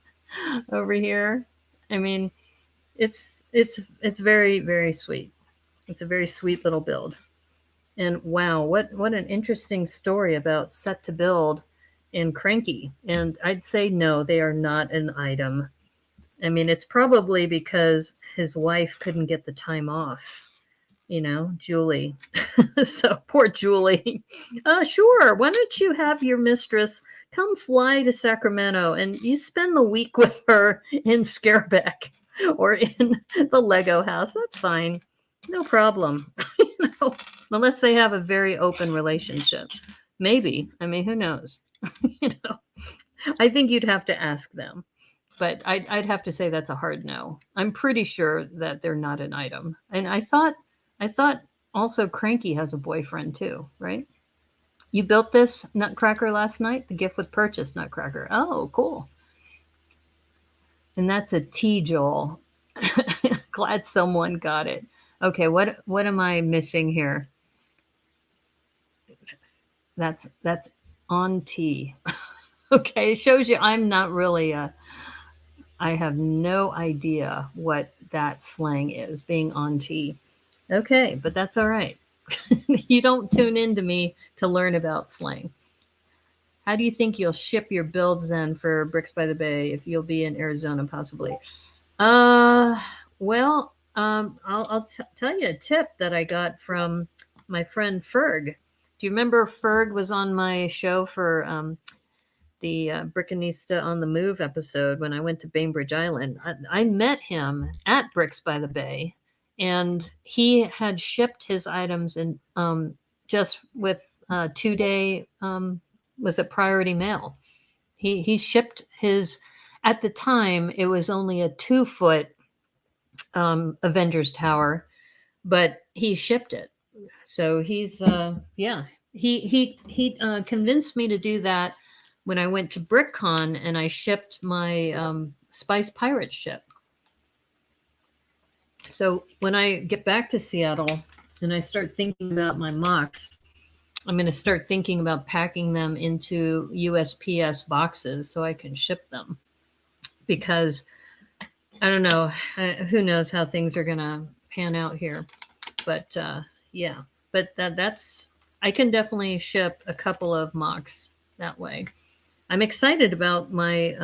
over here. I mean, it's very, very sweet. It's a very sweet little build. And wow, what an interesting story about Set to Build and Cranky. And I'd say no, they are not an item. I mean, it's probably because his wife couldn't get the time off. Julie. So poor Julie. Sure. Why don't you have your mistress come fly to Sacramento and you spend the week with her in Scareback or in the Lego house? That's fine. No problem. Unless they have a very open relationship. Maybe. I mean, who knows? you know, I think you'd have to ask them. But I'd have to say that's a hard no. I'm pretty sure that they're not an item. And I thought also Cranky has a boyfriend too, right? You built this Nutcracker last night? The gift with purchase Nutcracker. Oh, cool. And that's a T, Joel. Glad someone got it. Okay, what am I missing here? That's on T. Okay, it shows you I'm not really I have no idea what that slang is, being on T. Okay, but that's all right. You don't tune into me to learn about slang. How do you think you'll ship your builds then for Bricks by the Bay if you'll be in Arizona possibly? Well, I'll tell you a tip that I got from my friend Ferg. Do you remember Ferg was on my show for the Brickanista on the Move episode when I went to Bainbridge Island? I met him at Bricks by the Bay, and he had shipped his items in just with 2-day was it priority mail. He shipped his, at the time it was only a 2-foot Avengers Tower, but he shipped it. So he's he convinced me to do that when I went to BrickCon and I shipped my Spice Pirate ship. So when I get back to Seattle and I start thinking about my mocks, I'm going to start thinking about packing them into USPS boxes so I can ship them. Because I don't know, who knows how things are going to pan out here. But yeah, but that's, I can definitely ship a couple of mocks that way. I'm excited about my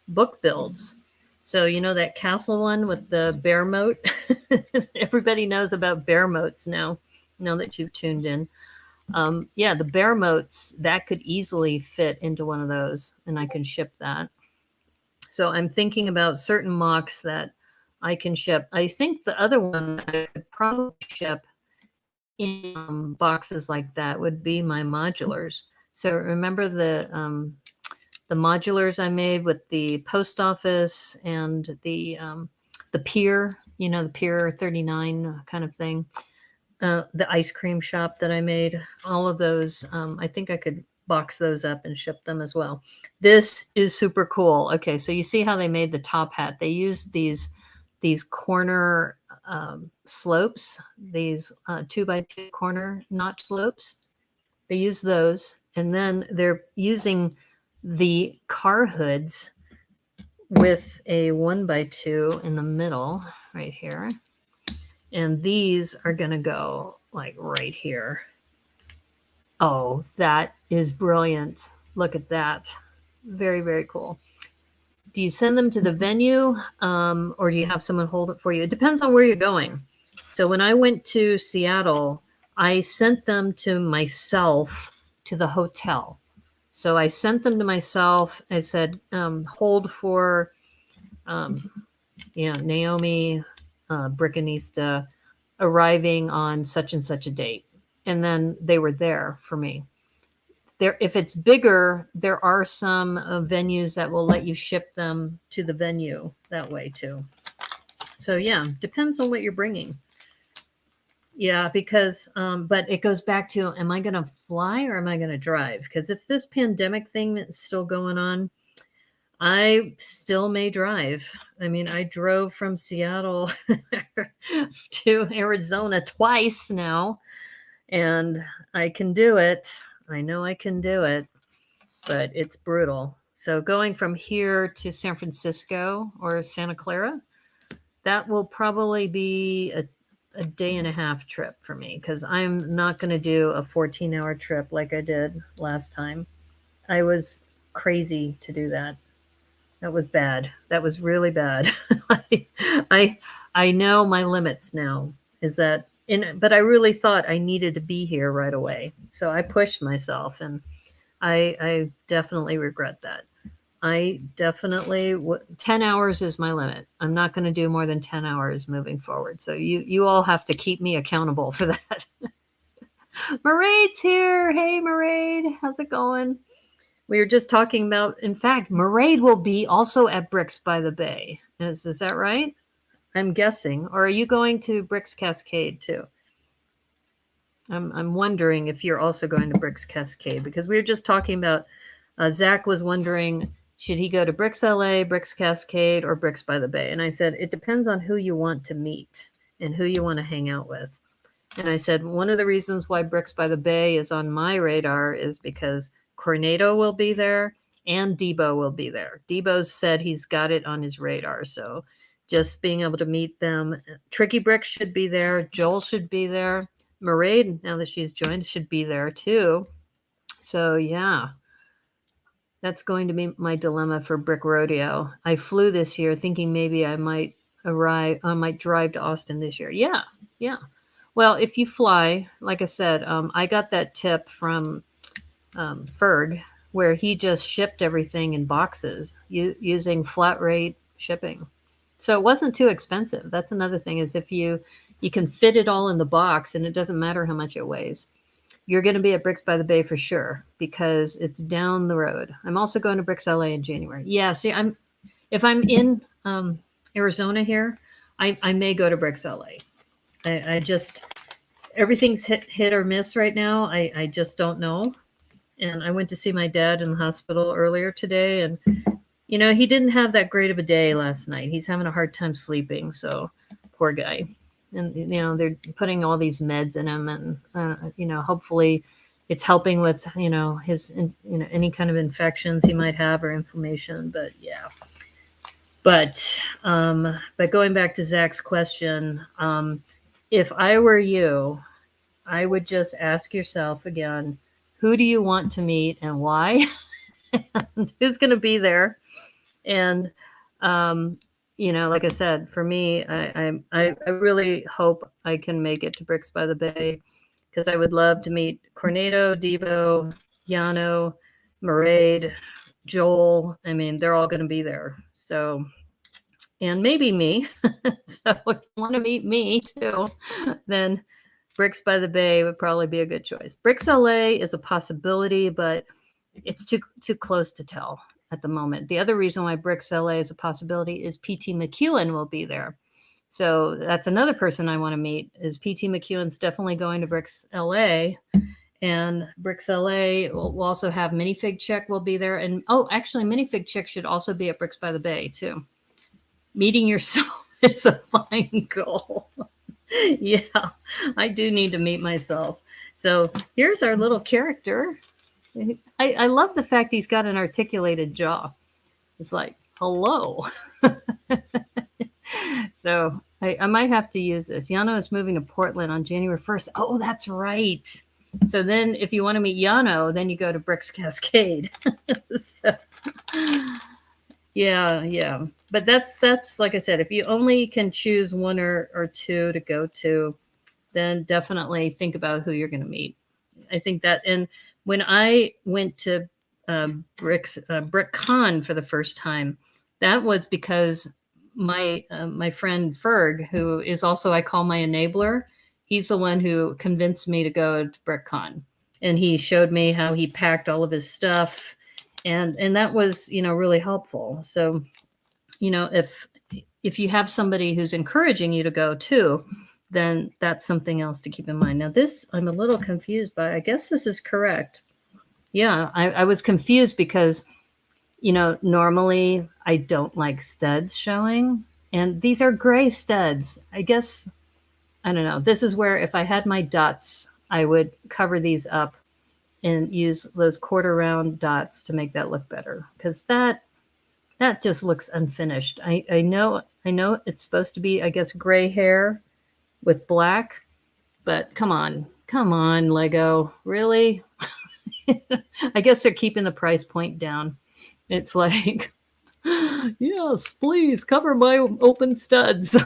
book builds. So, that castle one with the bear moat, everybody knows about bear moats now that you've tuned in. Yeah, the bear moats, that could easily fit into one of those, and I can ship that. So I'm thinking about certain mocks that I can ship. I think the other one I could probably ship in boxes like that would be my modulars. So remember the modulars I made with the post office and the pier, the Pier 39 kind of thing. The ice cream shop that I made, all of those, I think I could box those up and ship them as well. This is super cool. Okay, so you see how they made the top hat. They used these corner slopes, these 2x2 corner notch slopes. They use those, and then they're using the car hoods with a 1x2 in the middle right here. And these are going to go like right here. Oh, that is brilliant. Look at that. Very, very cool. Do you send them to the venue or do you have someone hold it for you? It depends on where you're going. So when I went to Seattle, I sent them to myself to the hotel. So I sent them to myself. I said, hold for Naomi Brickanista arriving on such and such a date. And then they were there for me. If it's bigger, there are some venues that will let you ship them to the venue that way too. So yeah, depends on what you're bringing. Yeah, because, but it goes back to, am I going to fly or am I going to drive? Because if this pandemic thing is still going on, I still may drive. I mean, I drove from Seattle to Arizona twice now, and I can do it. I know I can do it, but it's brutal. So going from here to San Francisco or Santa Clara, that will probably be a day and a half trip for me because I'm not going to do a 14-hour trip like I did last time. I was crazy to do that. That was bad. That was really bad. I, I I know my limits now. Is that but I really thought I needed to be here right away. So I pushed myself, and I definitely regret that. I definitely 10 hours is my limit. I'm not going to do more than 10 hours moving forward. So you all have to keep me accountable for that. Maraid's here. Hey, Maraid. How's it going? We were just talking about, in fact, Maraid will be also at Bricks by the Bay. Is that right? I'm guessing. Or are you going to Bricks Cascade too? I'm wondering if you're also going to Bricks Cascade because we were just talking about, Zach was wondering, should he go to Bricks LA, Bricks Cascade, or Bricks by the Bay? And I said, it depends on who you want to meet and who you want to hang out with. And I said, one of the reasons why Bricks by the Bay is on my radar is because Cornado will be there and Debo will be there. Debo's said he's got it on his radar. So just being able to meet them. Tricky Brick should be there. Joel should be there. Maraid, now that she's joined, should be there too. So yeah, that's going to be my dilemma for Brick Rodeo. I flew this year thinking maybe I might drive to Austin this year. Yeah. Well, if you fly, like I said, I got that tip from Ferg where he just shipped everything in boxes using flat rate shipping. So it wasn't too expensive. That's another thing is if you can fit it all in the box and it doesn't matter how much it weighs. You're going to be at Bricks by the Bay for sure because it's down the road. I'm also going to Bricks LA in January. Yeah, see, if I'm in Arizona here, I may go to Bricks LA. I just everything's hit or miss right now. I just don't know. And I went to see my dad in the hospital earlier today, and he didn't have that great of a day last night. He's having a hard time sleeping, so poor guy. And they're putting all these meds in him, and hopefully it's helping with his any kind of infections he might have or inflammation. But yeah. But going back to Zach's question, if I were you, I would just ask yourself again, who do you want to meet and why? And who's going to be there? And like I said, for me, I really hope I can make it to Bricks by the Bay because I would love to meet Cornado, Debo, Yano, Maraid, Joel. I mean, they're all going to be there. So, and maybe me. So if you want to meet me too, then Bricks by the Bay would probably be a good choice. Bricks LA is a possibility, but it's too close to tell at the moment. The other reason why Bricks LA is a possibility is PT McEwen will be there. So that's another person I want to meet is PT McEwen's definitely going to Bricks LA. And Bricks LA will also have Minifig Chick will be there. And actually Minifig Chick should also be at Bricks by the Bay too. Meeting yourself is a fine goal. Yeah, I do need to meet myself. So here's our little character. I love the fact he's got an articulated jaw. It's like, hello. So I might have to use this. Yano is moving to Portland on January 1st. Oh, that's right. So then if you want to meet Yano, then you go to Bricks Cascade. So, yeah. But that's like I said, if you only can choose one or two to go to, then definitely think about who you're going to meet. I think that, and when I went to BrickCon for the first time, that was because my friend Ferg, who is also I call my enabler, he's the one who convinced me to go to BrickCon, and he showed me how he packed all of his stuff, and that was really helpful. So if you have somebody who's encouraging you to go too, then that's something else to keep in mind. Now this, I'm a little confused by, I guess this is correct. Yeah, I was confused because, normally I don't like studs showing, and these are gray studs. I guess, I don't know. This is where if I had my dots, I would cover these up and use those quarter round dots to make that look better, because that just looks unfinished. I know it's supposed to be, I guess, gray hair with black, but come on, Lego, really? I guess they're keeping the price point down. It's like, yes, please cover my open studs.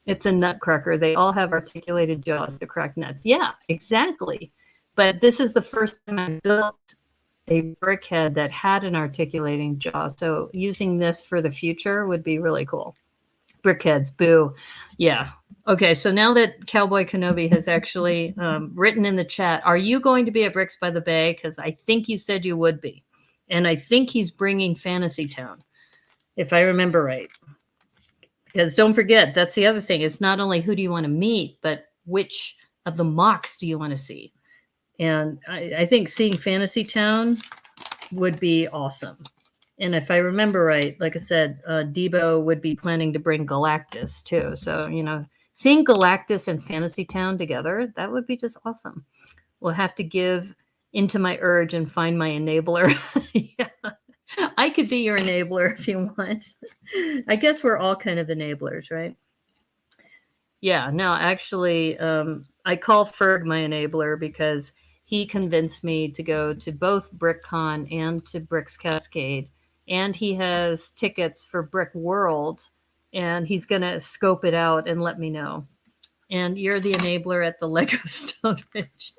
It's a nutcracker. They all have articulated jaws to crack nuts. Yeah, exactly. But this is the first time I built a brickhead that had an articulating jaw. So using this for the future would be really cool. Brickheads, boo. Yeah. Okay, so now that Cowboy Kenobi has actually written in the chat, are you going to be at Bricks by the Bay? Because I think you said you would be. And I think he's bringing Fantasy Town, if I remember right. Because don't forget, that's the other thing. It's not only who do you want to meet, but which of the mocks do you want to see? And I think seeing Fantasy Town would be awesome. And if I remember right, like I said, Debo would be planning to bring Galactus too. So, you know, seeing Galactus and Fantasy Town together, that would be just awesome. We'll have to give into my urge and find my enabler. Yeah. I could be your enabler if you want. I guess we're all kind of enablers, right? Yeah, no, actually, I call Ferg my enabler because he convinced me to go to both BrickCon and to Bricks Cascade. And he has tickets for Brick World, and he's going to scope it out and let me know. And you're the enabler at the Lego Stone Ridge.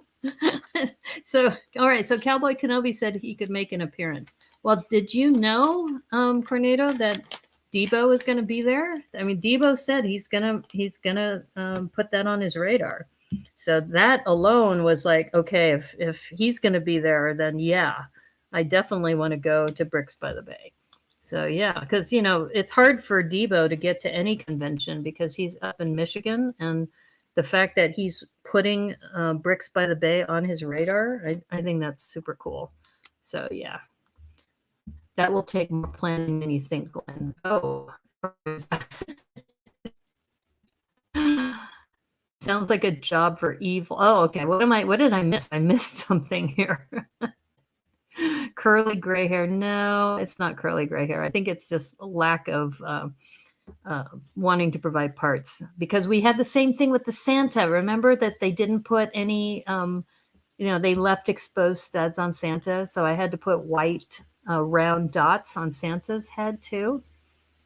So, all right. So Cowboy Kenobi said he could make an appearance. Well, did you know, Cornado, that Debo is going to be there? I mean, Debo said he's gonna put that on his radar. So that alone was like, okay, if he's going to be there, then yeah, I definitely want to go to Bricks by the Bay. So yeah, because you know it's hard for Debo to get to any convention because he's up in Michigan, and the fact that he's putting Bricks by the Bay on his radar, I think that's super cool. So yeah, that will take more planning than you think, Glenn. Oh, sounds like a job for evil. Oh, okay. What did I miss? I missed something here. Curly gray hair. No, it's not curly gray hair. I think it's just a lack of wanting to provide parts, because we had the same thing with the Santa. Remember that they didn't put any, they left exposed studs on Santa. So I had to put white round dots on Santa's head too.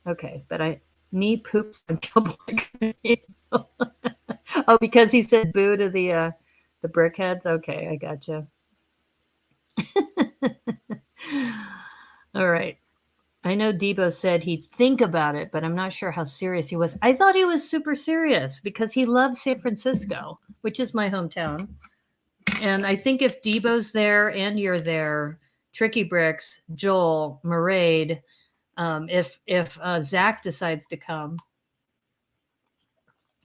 Okay, but me poops on Cowboy. Oh, because he said boo to the brickheads. Okay, I gotcha. All right. I know Debo said he'd think about it, but I'm not sure how serious he was. I thought he was super serious because he loves San Francisco, which is my hometown. And I think if Debo's there and you're there, Tricky Bricks, Joel, Maraid, if Zach decides to come,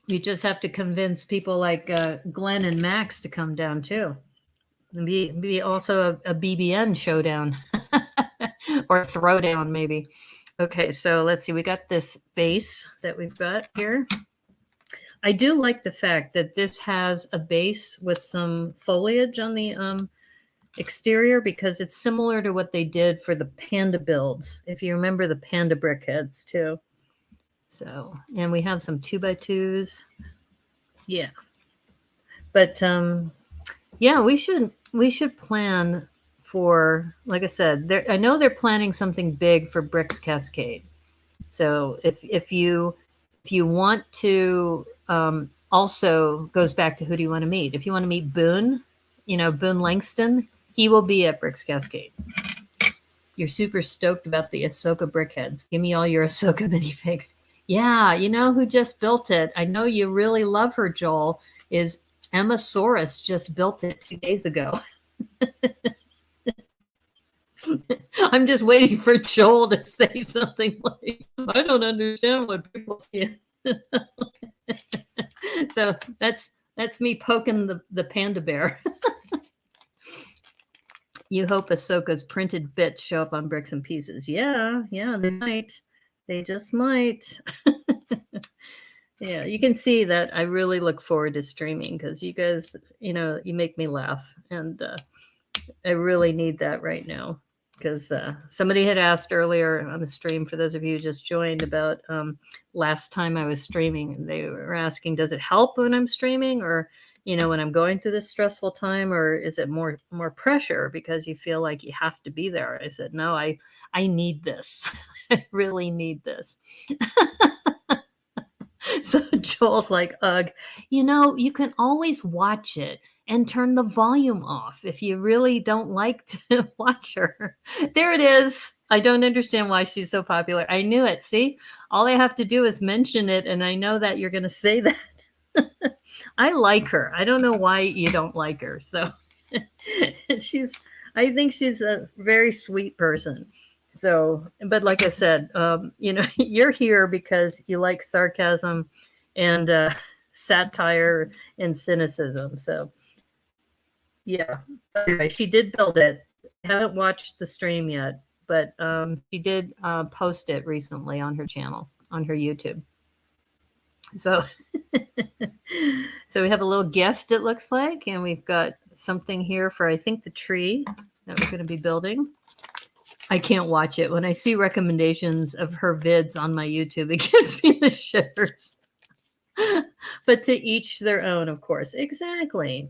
you just have to convince people like Glenn and Max to come down too. Be also a BBN showdown or throwdown maybe. Okay, so let's see. We got this base that we've got here. I do like the fact that this has a base with some foliage on the exterior, because it's similar to what they did for the Panda builds. If you remember the Panda brickheads too. So, and we have some 2x2s. Yeah. But yeah, we should plan for, like I said, I know they're planning something big for Bricks Cascade. So if you want to, also goes back to who do you want to meet? If you want to meet Boone, Boone Langston, he will be at Bricks Cascade. You're super stoked about the Ahsoka brickheads. Give me all your Ahsoka minifigs. Yeah, you know who just built it? I know you really love her, Joel, is Emma Soros just built it 2 days ago. I'm just waiting for Joel to say something like, I don't understand what people see. So that's me poking the panda bear. You hope Ahsoka's printed bits show up on Bricks and Pieces. Yeah, they might. They just might. Yeah, you can see that I really look forward to streaming because you guys, you make me laugh, and I really need that right now. Because somebody had asked earlier on the stream, for those of you who just joined, about last time I was streaming, and they were asking, does it help when I'm streaming, or when I'm going through this stressful time, or is it more pressure because you feel like you have to be there? I said, no, I need this. I really need this. So Joel's like, ugh, you can always watch it and turn the volume off if you really don't like to watch her. There it is. I don't understand why she's so popular. I knew it. See, all I have to do is mention it, and I know that you're going to say that. I like her. I don't know why you don't like her. So I think she's a very sweet person. So, but like I said, you're here because you like sarcasm and satire and cynicism. So, yeah. Anyway, she did build it. I haven't watched the stream yet, but she did post it recently on her channel, on her YouTube. So, so we have a little gift, it looks like, and we've got something here for, I think, the tree that we're going to be building. I can't watch it. When I see recommendations of her vids on my YouTube, it gives me the shivers. But to each their own, of course. Exactly.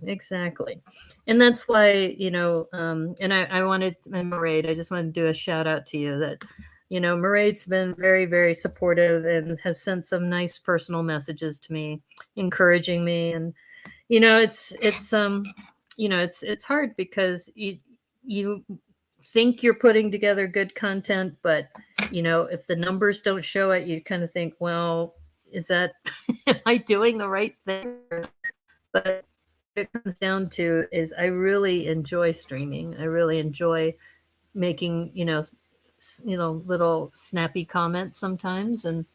And that's why, and I wanted, and Mairead, I just wanted to do a shout out to you that, Mairead's been very, very supportive and has sent some nice personal messages to me, encouraging me. And, it's hard because you think you're putting together good content, but if the numbers don't show it, you kind of think, well, is that am I doing the right thing? But what it comes down to is I really enjoy streaming. I really enjoy making little snappy comments sometimes, and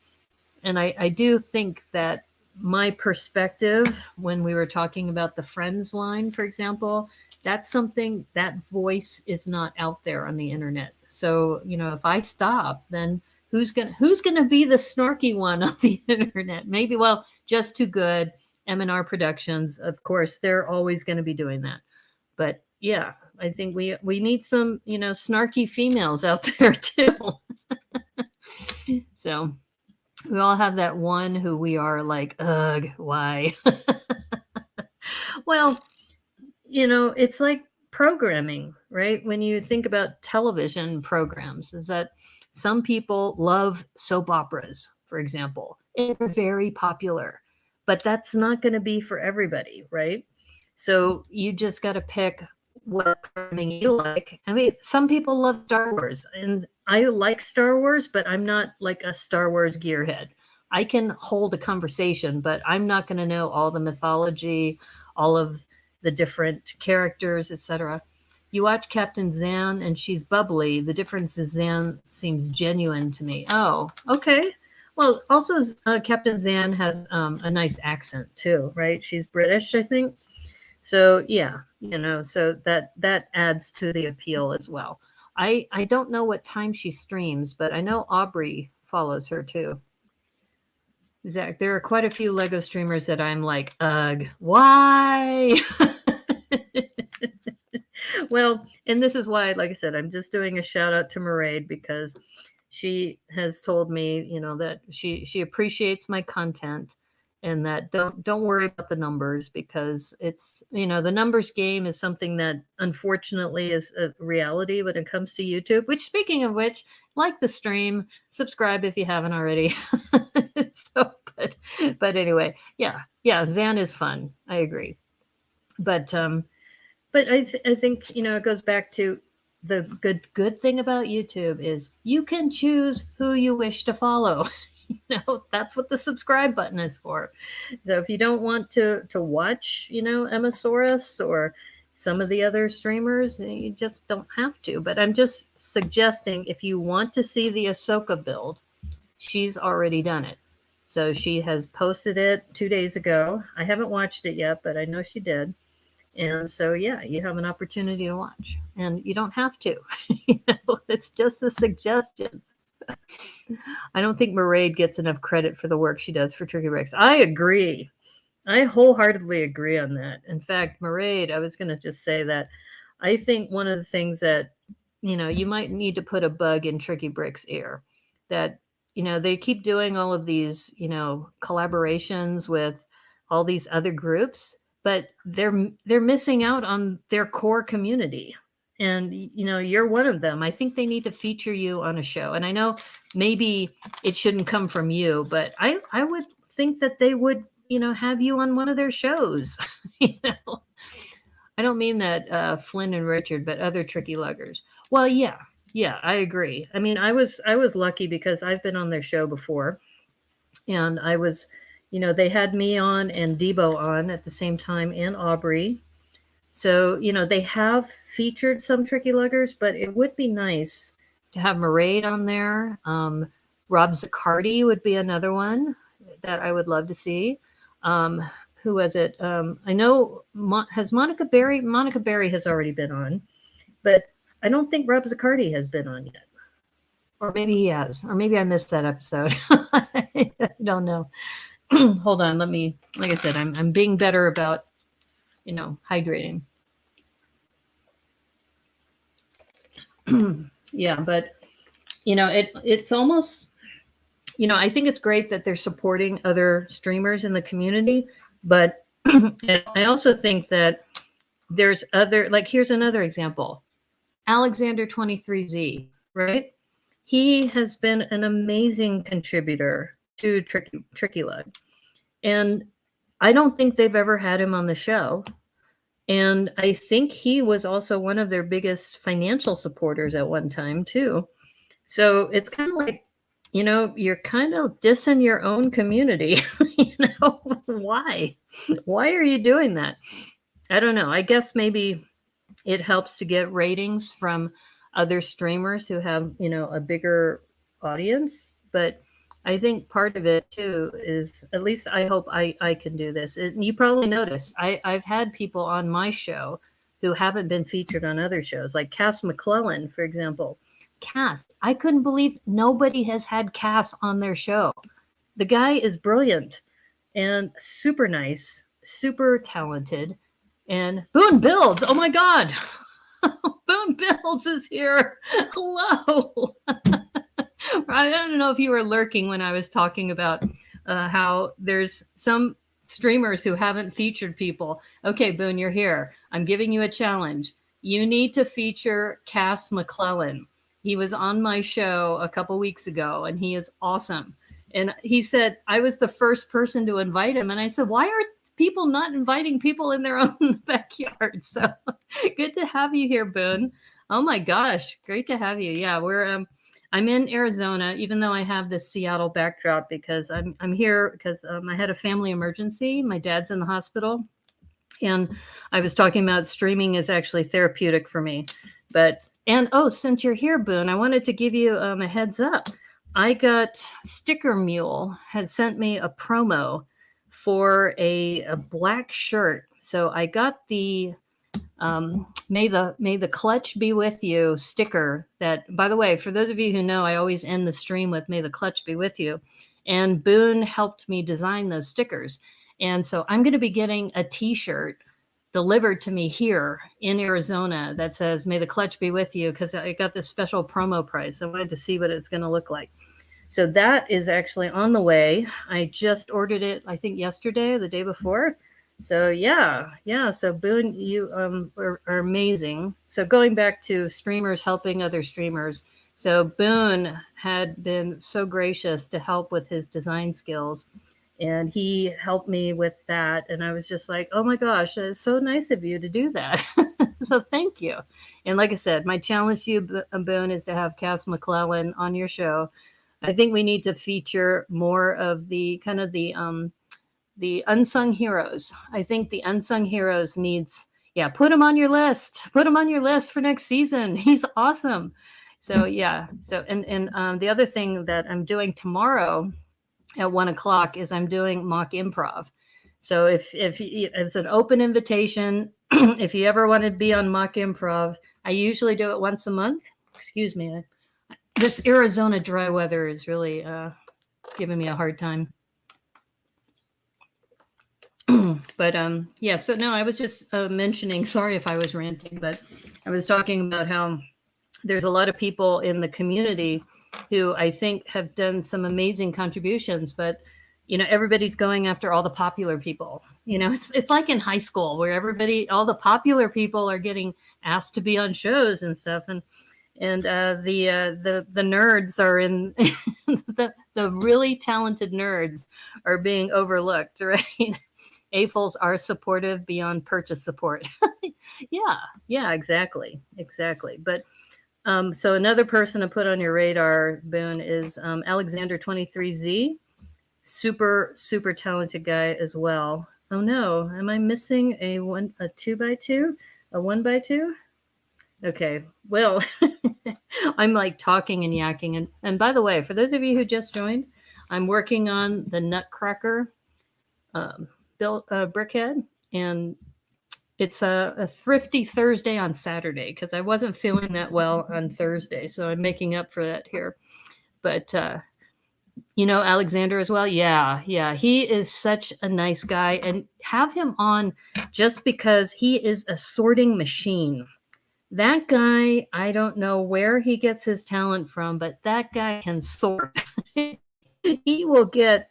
I do think that my perspective, when we were talking about the Friends line, for example, that's something, that voice is not out there on the internet. So, if I stop, then who's gonna be the snarky one on the internet? Maybe, well, Just Too Good, M&R Productions, of course, they're always going to be doing that. But yeah, I think we need some, snarky females out there too. So we all have that one who we are like, ugh, why? Well, it's like programming, right? When you think about television programs, is that some people love soap operas, for example, and they're very popular, but that's not going to be for everybody, right? So you just got to pick what programming you like. I mean, some people love Star Wars, and I like Star Wars, but I'm not like a Star Wars gearhead. I can hold a conversation, but I'm not going to know all the mythology, all of the different characters, etc. You watch Captain Zan and she's bubbly. The difference is Zan seems genuine to me. Oh, okay. Well, also Captain Zan has a nice accent too, right? She's British, I think. So yeah, so that adds to the appeal as well. I don't know what time she streams, but I know Aubrey follows her too. Zach, there are quite a few Lego streamers that I'm like, ugh, why? Well, and this is why, like I said, I'm just doing a shout out to Mairead because she has told me, that she appreciates my content, and that don't worry about the numbers, because it's, the numbers game is something that unfortunately is a reality when it comes to YouTube, which, speaking of which, like the stream, subscribe if you haven't already. So, but anyway, yeah, Zan is fun. I agree. But I think, it goes back to the good thing about YouTube is you can choose who you wish to follow. That's what the subscribe button is for. So if you don't want to watch, Emmasaurus or some of the other streamers, you just don't have to. But I'm just suggesting, if you want to see the Ahsoka build, she's already done it. So she has posted it 2 days ago. I haven't watched it yet, but I know she did. And so, yeah, you have an opportunity to watch, and you don't have to. It's just a suggestion. I don't think Mairead gets enough credit for the work she does for Tricky Bricks. I agree. I wholeheartedly agree on that. In fact, Mairead, I was going to just say that I think one of the things that, you might need to put a bug in Tricky Brick's ear that, they keep doing all of these, collaborations with all these other groups, but they're missing out on their core community. And, you're one of them. I think they need to feature you on a show. And I know maybe it shouldn't come from you, but I would think that they would, have you on one of their shows. you know, I don't mean that Flynn and Richard, but other tricky luggers. Well, yeah, I agree. I mean, I was lucky because I've been on their show before, and I was, they had me on and Debo on at the same time, and Aubrey. So, they have featured some tricky luggers, but it would be nice to have Mairead on there. Rob Zaccardi would be another one that I would love to see. Who was it? I know, has Monica Berry? Monica Berry has already been on, but I don't think Rob Zaccardi has been on yet. Or maybe he has. Or maybe I missed that episode. I don't know. Hold on. Like I said, I'm being better about, hydrating. Yeah, but, it's almost, I think it's great that they're supporting other streamers in the community, but I also think that there's here's another example. Alexander 23Z, right? He has been an amazing contributor to Tricky Lug. And I don't think they've ever had him on the show. And I think he was also one of their biggest financial supporters at one time, too. So it's kind of like, you're kind of dissing your own community. Why? Why are you doing that? I don't know. I guess maybe it helps to get ratings from other streamers who have, a bigger audience. But I think part of it too is, at least I hope I can do this. You probably noticed I've had people on my show who haven't been featured on other shows, like Cass McClellan, for example. Cass, I couldn't believe nobody has had Cass on their show. The guy is brilliant and super nice, super talented. And Boone Builds, oh my God. Boone Builds is here. Hello. I don't know if you were lurking when I was talking about how there's some streamers who haven't featured people. Okay, Boone, you're here. I'm giving you a challenge. You need to feature Cass McClellan. He was on my show a couple weeks ago, and he is awesome. And he said, I was the first person to invite him. And I said, why are people not inviting people in their own backyard? So good to have you here, Boone. Oh my gosh, great to have you. Yeah, I'm in Arizona, even though I have this Seattle backdrop, because I'm here because I had a family emergency. My dad's in the hospital, and I was talking about streaming is actually therapeutic for me. Since you're here, Boone, I wanted to give you a heads up. I got Sticker Mule had sent me a promo for a black shirt. So I got the May the clutch be with you sticker that, by the way, for those of you who know, I always end the stream with May the clutch be with you. And Boone helped me design those stickers. And so I'm going to be getting a t-shirt delivered to me here in Arizona that says, May the clutch be with you, because I got this special promo price. I wanted to see what it's going to look like. So that is actually on the way. I just ordered it, I think yesterday, the day before. So yeah. So Boone, you are amazing. So going back to streamers helping other streamers. So Boone had been so gracious to help with his design skills, and he helped me with that. And I was just like, oh my gosh, it's so nice of you to do that. So thank you. And like I said, my challenge to you, Boone, is to have Cass McClellan on your show. I think we need to feature more of the kind of the unsung heroes. I think the unsung heroes put him on your list. Put him on your list for next season. He's awesome. So yeah. So and the other thing that I'm doing tomorrow at 1:00 is I'm doing mock improv. So if it's an open invitation, if you ever want to be on mock improv, I usually do it once a month. Excuse me. This Arizona dry weather is really giving me a hard time. But yeah, so no, I was just mentioning, sorry if I was ranting, but I was talking about how there's a lot of people in the community who I think have done some amazing contributions, but everybody's going after all the popular people. It's like in high school where all the popular people are getting asked to be on shows and stuff, and the nerds are in the really talented nerds are being overlooked, right? AFOLs are supportive beyond purchase support. Yeah, exactly. But so another person to put on your radar, Boone, is Alexander 23Z. Super, super talented guy as well. Oh no, am I missing a 2x2? A 1x2? Okay, well, I'm like talking and yakking. And by the way, for those of you who just joined, I'm working on the Nutcracker Brickhead, and it's a Thrifty Thursday on Saturday because I wasn't feeling that well on Thursday, so I'm making up for that here. But Alexander as well. Yeah, he is such a nice guy, and have him on just because he is a sorting machine. That guy, I don't know where he gets his talent from, but that guy can sort. He will get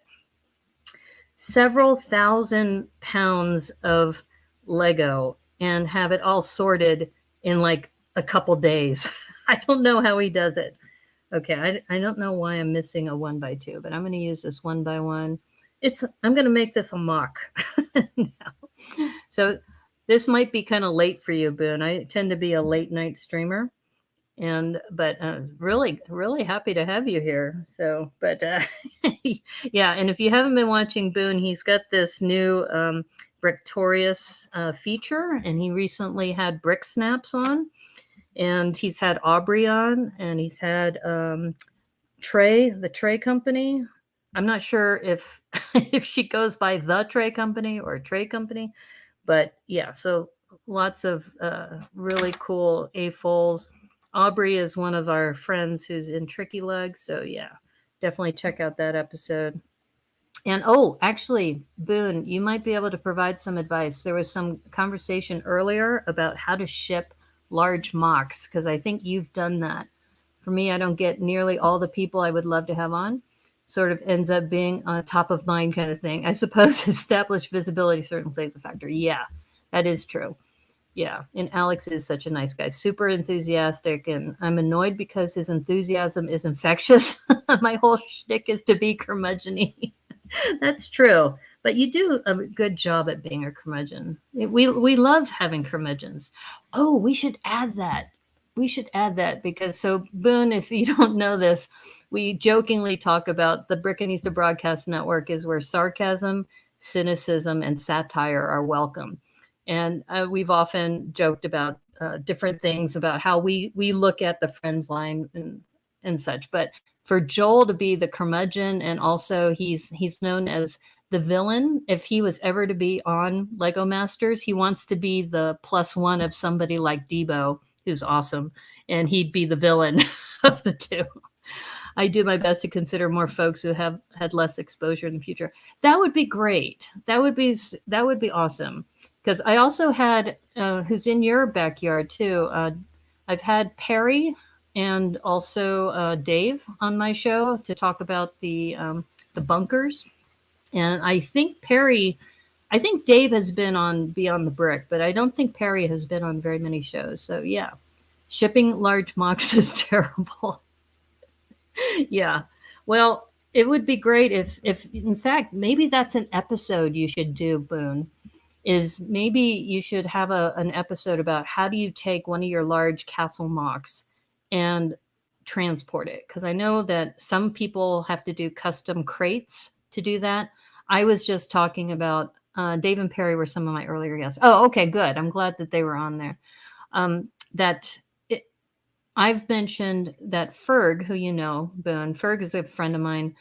several thousand pounds of Lego and have it all sorted in like a couple days. I don't know how he does it. Okay, I don't know why I'm missing a 1x2, but I'm going to use this 1x1. I'm going to make this a mock now. So this might be kind of late for you, Boone. I tend to be a late night streamer, but really, really happy to have you here. So, but yeah, and if you haven't been watching Boone, he's got this new Bricktorious feature, and he recently had Brick Snaps on. And he's had Aubrey on, and he's had Trey, the Trey Company. I'm not sure if if she goes by the Trey Company or Trey Company, but yeah, so lots of really cool AFOLs. Aubrey is one of our friends who's in Tricky Lugs, so yeah, definitely check out that episode. And actually, Boone, you might be able to provide some advice. There was some conversation earlier about how to ship large mocks, because I think you've done that. For me, I don't get nearly all the people I would love to have on. Sort of ends up being on top of mind kind of thing. I suppose established visibility certainly plays a factor. Yeah, that is true. Yeah, and Alex is such a nice guy, super enthusiastic, and I'm annoyed because his enthusiasm is infectious. My whole shtick is to be curmudgeon-y. That's true. But you do a good job at being a curmudgeon. We love having curmudgeons. Oh, we should add that. Because so Boone, if you don't know this, we jokingly talk about the Brickheadz Broadcast Network is where sarcasm, cynicism, and satire are welcome. And we've often joked about different things about how we look at the Friends line and such. But for Joel to be the curmudgeon, and also he's known as the villain. If he was ever to be on Lego Masters, he wants to be the +1 of somebody like Debo, who's awesome, and he'd be the villain of the two. I do my best to consider more folks who have had less exposure in the future. That would be great. That would be awesome. Because I also had, who's in your backyard too, I've had Perry and also Dave on my show to talk about the bunkers. And I think Dave has been on Beyond the Brick, but I don't think Perry has been on very many shows. So yeah, shipping large mocks is terrible. Yeah. Well, it would be great if in fact, maybe that's an episode you should do, Boone, is maybe you should have an episode about how do you take one of your large castle mocks and transport it. Because I know that some people have to do custom crates to do that. I was just talking about Dave and Perry were some of my earlier guests. Oh, okay, good. I'm glad that they were on there. I've mentioned that Ferg, who you know, Boone, Ferg is a friend of mine,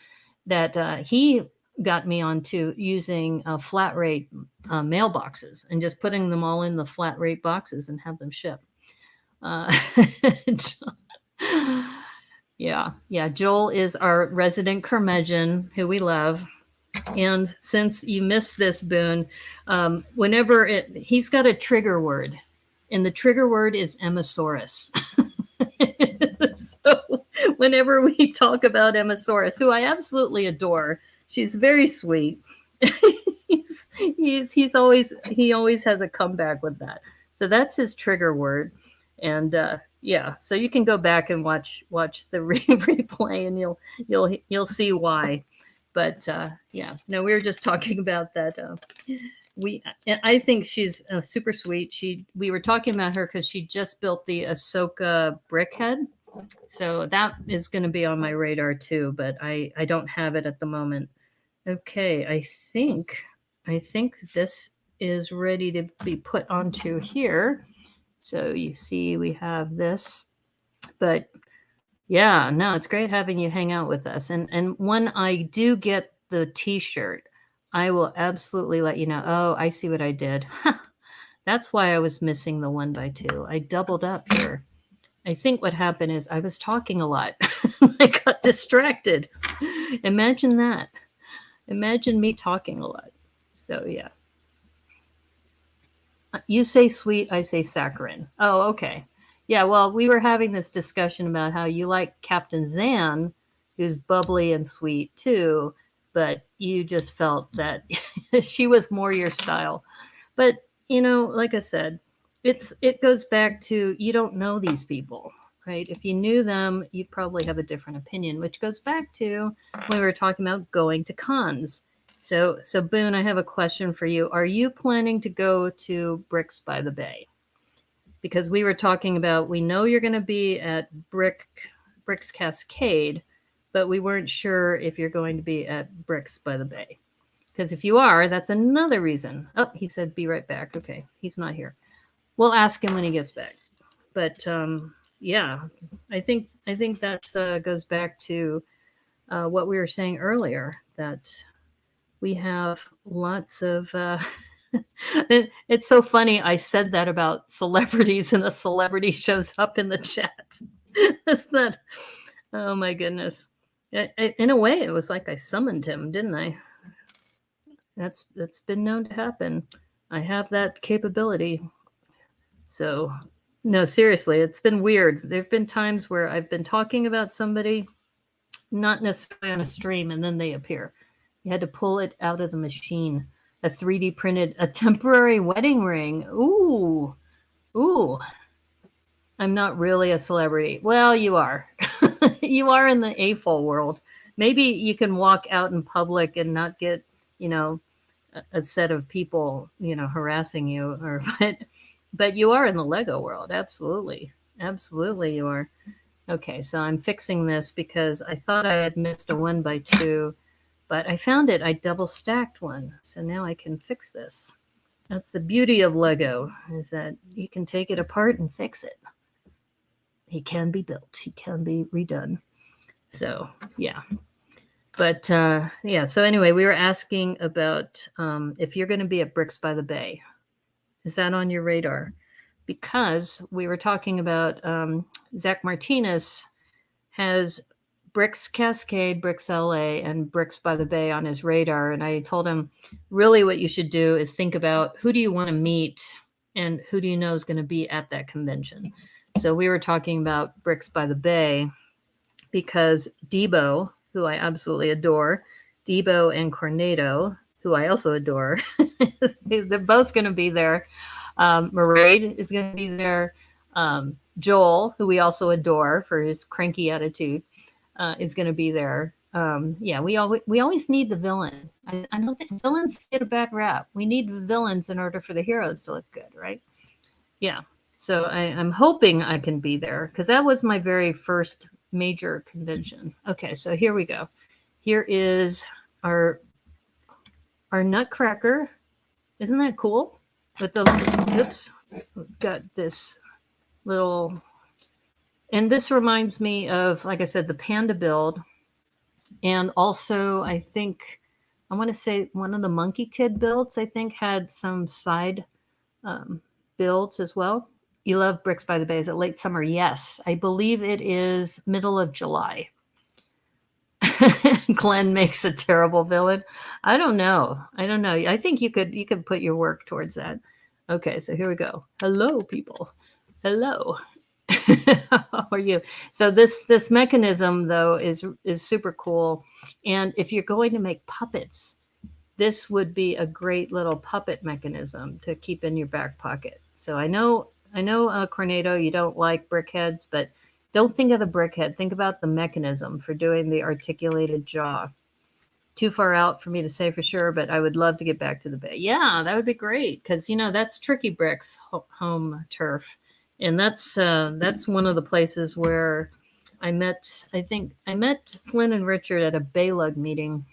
that he got me onto using flat rate mailboxes and just putting them all in the flat rate boxes and have them ship. Yeah. Yeah. Joel is our resident curmudgeon who we love. And since you missed this, Boone, he's got a trigger word, and the trigger word is Emmosaurus. So whenever we talk about Emmosaurus, who I absolutely adore, she's very sweet. He always has a comeback with that. So that's his trigger word, and yeah, so you can go back and watch the replay, and you'll see why. But yeah, no, we were just talking about that. We I think she's super sweet. We were talking about her because she just built the Ahsoka Brickhead, so that is going to be on my radar too. But I don't have it at the moment. Okay, I think this is ready to be put onto here. So you see, we have this, but yeah, no, it's great having you hang out with us. And when I do get the T-shirt, I will absolutely let you know. Oh, I see what I did. That's why I was missing the 1x2. I doubled up here. I think what happened is I was talking a lot. I got distracted. Imagine that. Imagine me talking a lot. So yeah. You say sweet, I say saccharine. Oh, okay. Yeah, well, we were having this discussion about how you like Captain Zan, who's bubbly and sweet too, but you just felt that she was more your style. But, like I said, it goes back to you don't know these people, right? If you knew them, you'd probably have a different opinion, which goes back to when we were talking about going to cons. So Boone, I have a question for you. Are you planning to go to Bricks by the Bay? Because we were talking about, we know you're going to be at Bricks Cascade, but we weren't sure if you're going to be at Bricks by the Bay. Because if you are, that's another reason. Oh, he said, be right back. Okay, he's not here. We'll ask him when he gets back. But yeah, I think that goes back to what we were saying earlier, that we have lots of it's so funny. I said that about celebrities, and a celebrity shows up in the chat. That's not, oh my goodness. In a way, it was like I summoned him, didn't I? That's been known to happen. I have that capability. So no, seriously, it's been weird. There've been times where I've been talking about somebody, not necessarily on a stream, and then they appear. You had to pull it out of the machine. A 3D printed, a temporary wedding ring. Ooh, ooh. I'm not really a celebrity. Well, you are. You are in the AFOL world. Maybe you can walk out in public and not get, a set of people, harassing you, or but you are in the Lego world. Absolutely. Absolutely you are. Okay, so I'm fixing this because I thought I had missed a 1x2. But I found it. I double stacked one. So now I can fix this. That's the beauty of Lego, is that you can take it apart and fix it. It can be built. It can be redone. So, yeah. But, yeah. So anyway, we were asking about if you're going to be at Bricks by the Bay. Is that on your radar? Because we were talking about Zach Martinez has Bricks Cascade, Bricks LA, and Bricks by the Bay on his radar. And I told him, really what you should do is think about who do you want to meet and who do you know is going to be at that convention. So we were talking about Bricks by the Bay because Debo, who I absolutely adore, Debo and Cornado, who I also adore, they're both going to be there. Maraid is going to be there. Joel, who we also adore for his cranky attitude, is going to be there. Yeah, we always need the villain. I know that villains get a bad rap. We need the villains in order for the heroes to look good, right? Yeah. So I'm hoping I can be there because that was my very first major convention. Okay, so here we go. Here is our Nutcracker. Isn't that cool? With the oops, we've got this little. And this reminds me of, like I said, the Panda build. And also, I want to say one of the Monkey Kid builds, I think, had some side builds as well. You love Bricks by the Bay. Is it late summer? Yes. I believe it is middle of July. Glenn makes a terrible villain. I don't know. I think you could put your work towards that. Okay, so here we go. Hello, people. Hello. How are you? So this mechanism though is super cool. And if you're going to make puppets, this would be a great little puppet mechanism to keep in your back pocket. So I know, Cornado, you don't like brickheads, but don't think of the brickhead. Think about the mechanism for doing the articulated jaw. Too far out for me to say for sure, but I would love to get back to the Bay. Yeah, that would be great because that's Tricky Bricks home turf, and that's one of the places where I met. I think I met Flynn and Richard at a Baylug meeting,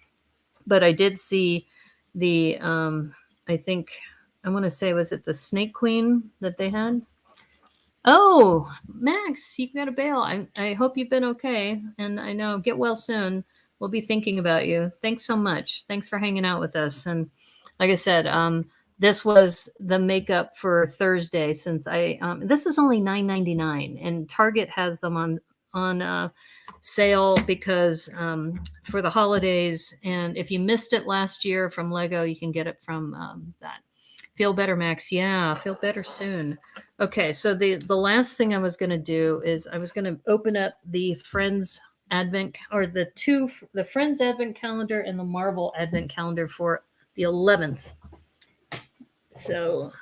but I did see the. I think I want to say was it the Snake Queen that they had. Oh, Max, you've got a bail. I hope you've been okay. And I know, get well soon. We'll be thinking about you. Thanks so much. Thanks for hanging out with us. And like I said, this was the makeup for Thursday since this is only $9.99 and Target has them on sale because for the holidays. And if you missed it last year from Lego, you can get it from that. Feel better, Max. Yeah, feel better soon. Okay, so the last thing I was going to do is I was going to open up the Friends Advent or the Friends Advent calendar and the Marvel Advent calendar for the 11th. So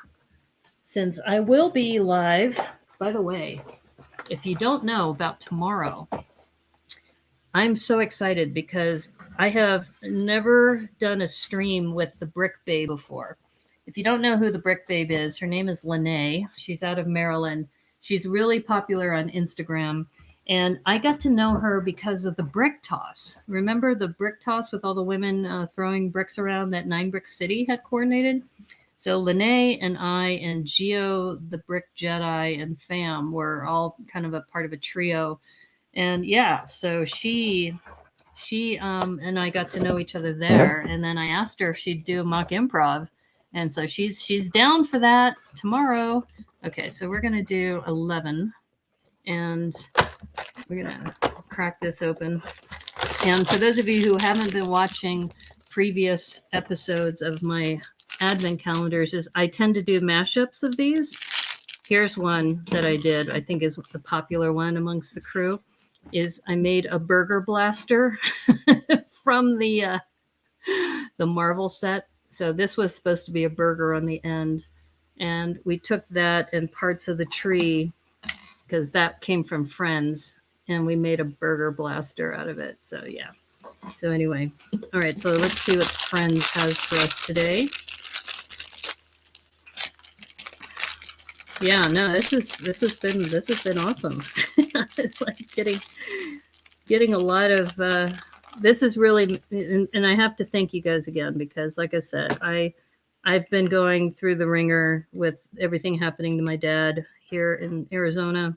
since I will be live, by the way, if you don't know about tomorrow, I'm so excited because I have never done a stream with the Brick Babe before. If you don't know who the Brick Babe is, her name is Lene. She's out of Maryland. She's really popular on Instagram. And I got to know her because of the brick toss. Remember the brick toss with all the women throwing bricks around that 9 Brick City had coordinated? So Lene and I and Geo, the Brick Jedi, and Fam were all kind of a part of a trio. And yeah, so she and I got to know each other there. And then I asked her if she'd do a mock improv. And so she's down for that tomorrow. Okay, so we're going to do 11. And we're going to crack this open. And for those of you who haven't been watching previous episodes of my Advent calendars, I tend to do mashups of these. Here's one that I did, I think is the popular one amongst the crew, is I made a burger blaster from the Marvel set. So this was supposed to be a burger on the end. And we took that and parts of the tree, because that came from Friends, and we made a burger blaster out of it. So yeah. So anyway, all right. So let's see what Friends has for us today. Yeah, no, this has been awesome. It's like getting a lot of. This is really, and I have to thank you guys again because, like I said, I've been going through the ringer with everything happening to my dad here in Arizona.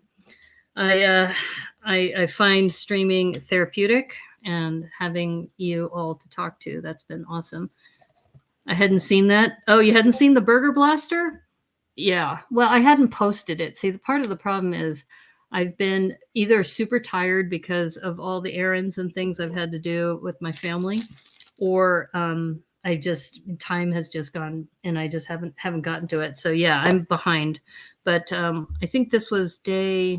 I find streaming therapeutic, and having you all to talk to, that's been awesome. I hadn't seen that. Oh, you hadn't seen the Burger Blaster? Yeah. Well, I hadn't posted it. See, the part of the problem is I've been either super tired because of all the errands and things I've had to do with my family, or time has just gone and I just haven't gotten to it. So yeah, I'm behind. But I think this was I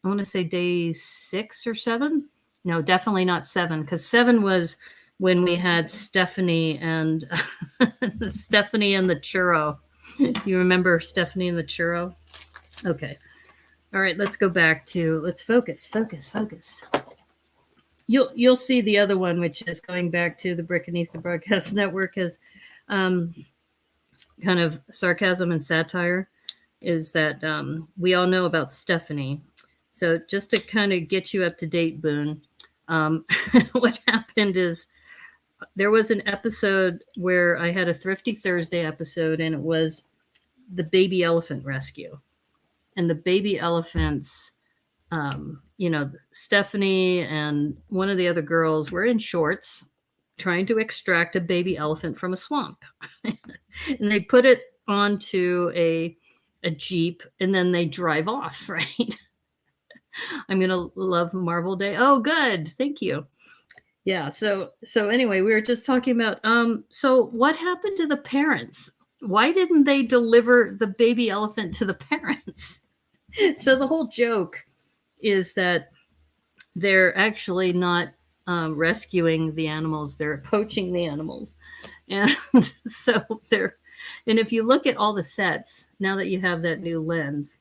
want to say day 6 or 7. No, definitely not 7, because 7 was when we had Stephanie and Stephanie and the churro. You remember Stephanie and the churro? Okay. All right, let's go back to, let's focus. You'll see the other one, which is going back to the Brickheadz Broadcast Network, as kind of sarcasm and satire, is that we all know about Stephanie. So just to kind of get you up to date, Boone, what happened is there was an episode where I had a Thrifty Thursday episode, and it was the baby elephant rescue. And the baby elephants, Stephanie and one of the other girls were in shorts trying to extract a baby elephant from a swamp. And they put it onto a a Jeep, and then they drive off, right? I'm going to love Marvel Day. Oh, good. Thank you. Yeah. So anyway, we were just talking about, so what happened to the parents? Why didn't they deliver the baby elephant to the parents? So the whole joke is that they're actually not rescuing the animals, they're poaching the animals. And so they're, and if you look at all the sets, now that you have that new lens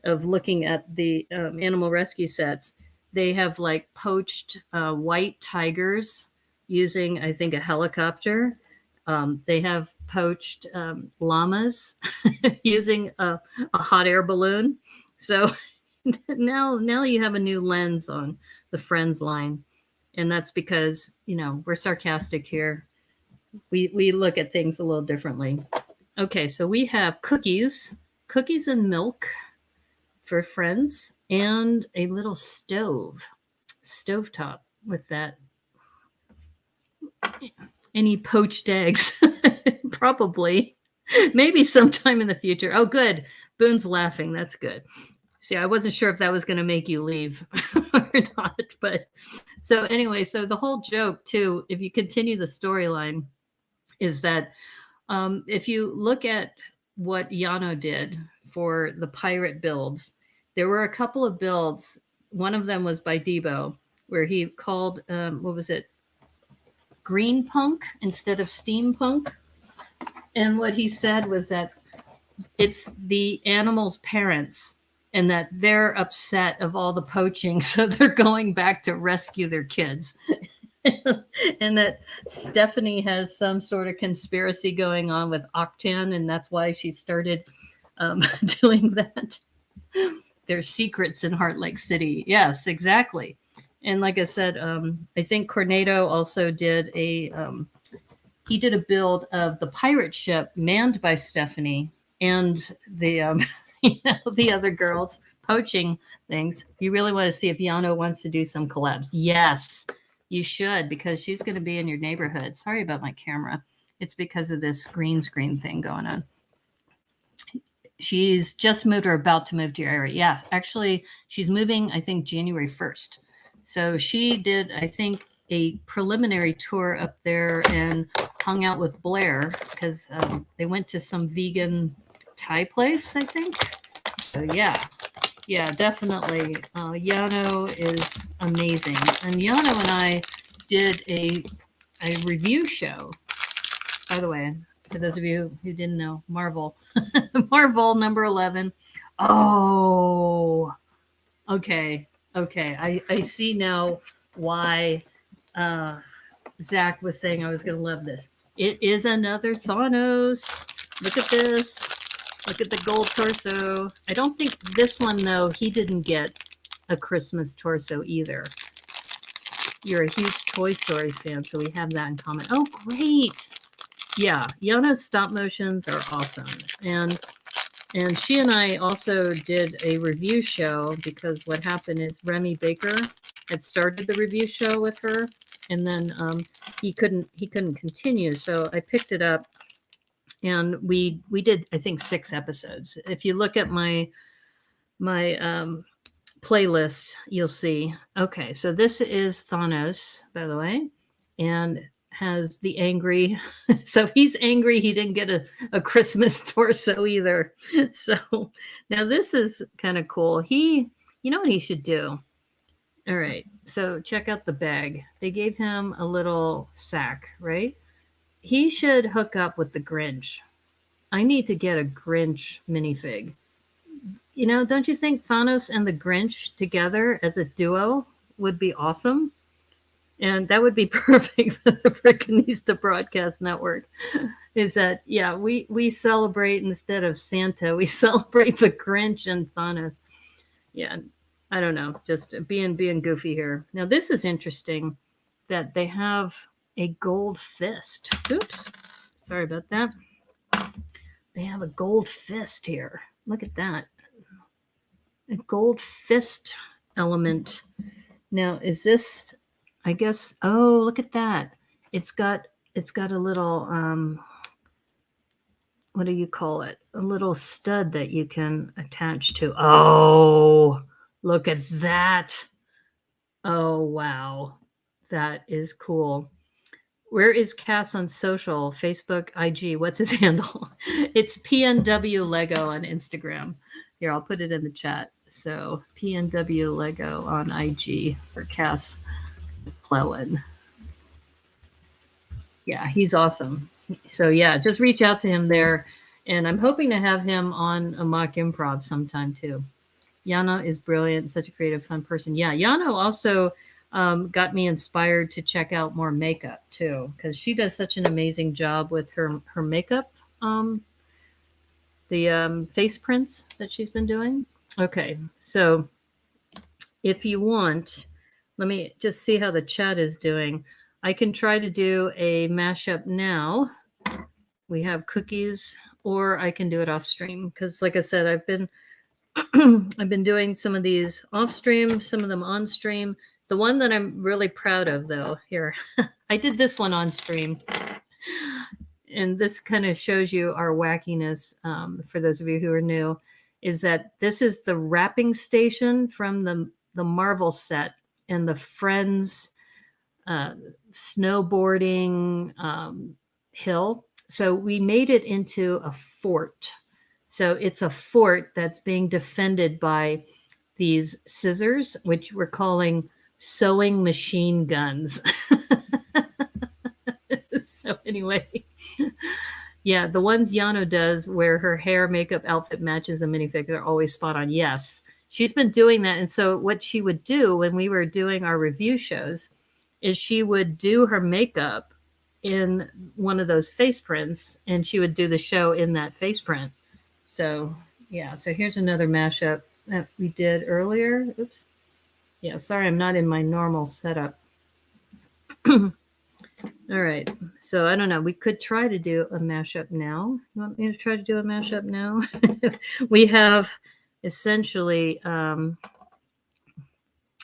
of looking at the animal rescue sets, they have like poached white tigers using, I think, a helicopter. They have poached llamas using a hot air balloon. So now you have a new lens on the Friends line, and that's because we're sarcastic here. We look at things a little differently. Okay, so we have cookies and milk for Friends, and a little stovetop with that. Any poached eggs? Probably. Maybe sometime in the future. Oh, good. Boone's laughing. That's good. See, I wasn't sure if that was going to make you leave or not. But so anyway, so the whole joke too, if you continue the storyline, is that if you look at what Yano did for the pirate builds, there were a couple of builds. One of them was by Debo, where he called, what was it? Green punk instead of steampunk. And what he said was that it's the animals' parents and that they're upset of all the poaching. So they're going back to rescue their kids. And that Stephanie has some sort of conspiracy going on with Octan, and that's why she started doing that. There's secrets in Heart Lake City. Yes, exactly. And like I said, I think Cornado also did he did a build of the pirate ship manned by Stephanie and the the other girls poaching things. You really want to see if Yano wants to do some collabs. Yes, you should, because she's going to be in your neighborhood. Sorry about my camera. It's because of this green screen thing going on. She's just moved or about to move to your area. Yeah, actually, she's moving, I think, January 1st. So she did, I think, a preliminary tour up there and hung out with Blair because they went to some vegan Thai place, I think. So yeah, definitely. Yano is amazing. And Yano and I did a review show. By the way, for those of you who didn't know, Marvel. Marvel number 11. Oh, okay. I see now why Zach was saying I was going to love this. It is another Thanos. Look at this. Look at the gold torso. I don't think this one, though, he didn't get a Christmas torso either. You're a huge Toy Story fan, so we have that in common. Oh, great. Yeah, Yano's stop motions are awesome. And she and I also did a review show because what happened is Remy Baker had started the review show with her, and then he couldn't continue. So I picked it up, and we did, I think, 6 episodes. If you look at my playlist, you'll see. Okay, so this is Thanos, by the way, and has the angry. So he's angry he didn't get a Christmas torso either. So now this is kind of cool. You know what he should do? All right, so check out the bag. They gave him a little sack, right? He should hook up with the Grinch. I need to get a Grinch minifig. Don't you think Thanos and the Grinch together as a duo would be awesome? And that would be perfect for the Brickanista Broadcast Network. Is that, yeah, we celebrate instead of Santa, we celebrate the Grinch and Thanos. Yeah, I don't know, just being goofy here. Now, this is interesting that they have a gold fist. Oops, sorry about that. They have a gold fist here. Look at that. A gold fist element. Now, is this, I guess, oh, look at that. It's got a little, what do you call it? A little stud that you can attach to. Oh, look at that. Oh, wow. That is cool. Where is Cass on social? Facebook, IG. What's his handle? It's PNW Lego on Instagram. Here, I'll put it in the chat. So PNW Lego on IG for Cass McClellan. Yeah, he's awesome. So yeah, just reach out to him there. And I'm hoping to have him on a mock improv sometime too. Yana is brilliant, such a creative, fun person. Yeah, Yana also got me inspired to check out more makeup too, because she does such an amazing job with her makeup, the face prints that she's been doing. Okay, so if you want, let me just see how the chat is doing. I can try to do a mashup now. We have cookies, or I can do it off stream because, like I said, I've been doing some of these off stream, some of them on stream. The one that I'm really proud of, though, here, I did this one on stream. And this kind of shows you our wackiness, for those of you who are new, is that this is the wrapping station from the Marvel set and the Friends snowboarding hill. So we made it into a fort. So it's a fort that's being defended by these scissors, which we're calling sewing machine guns. So anyway, yeah, the ones Yano does where her hair, makeup, outfit matches a minifig are always spot on. Yes, she's been doing that. And so what she would do when we were doing our review shows is she would do her makeup in one of those face prints, and she would do the show in that face print. So yeah, so here's another mashup that we did earlier. Oops. Yeah, sorry, I'm not in my normal setup. All right, so I don't know. We could try to do a mashup now. You want me to try to do a mashup now? We have essentially, and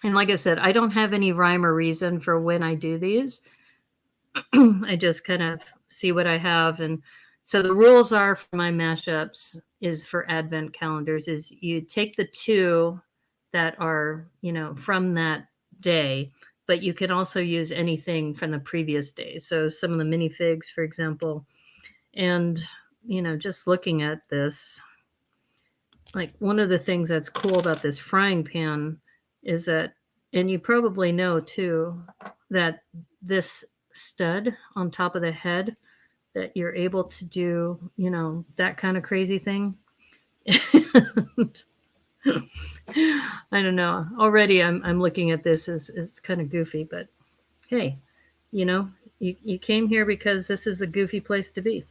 like I said, I don't have any rhyme or reason for when I do these. I just kind of see what I have. And so the rules are for my mashups is for advent calendars is you take the two that are, from that day, but you can also use anything from the previous day. So some of the minifigs, for example, and, just looking at this, like one of the things that's cool about this frying pan is that, and you probably know too, that this stud on top of the head, that you're able to do, that kind of crazy thing. I don't know. Already I'm looking at this as it's kind of goofy, but hey, you came here because this is a goofy place to be.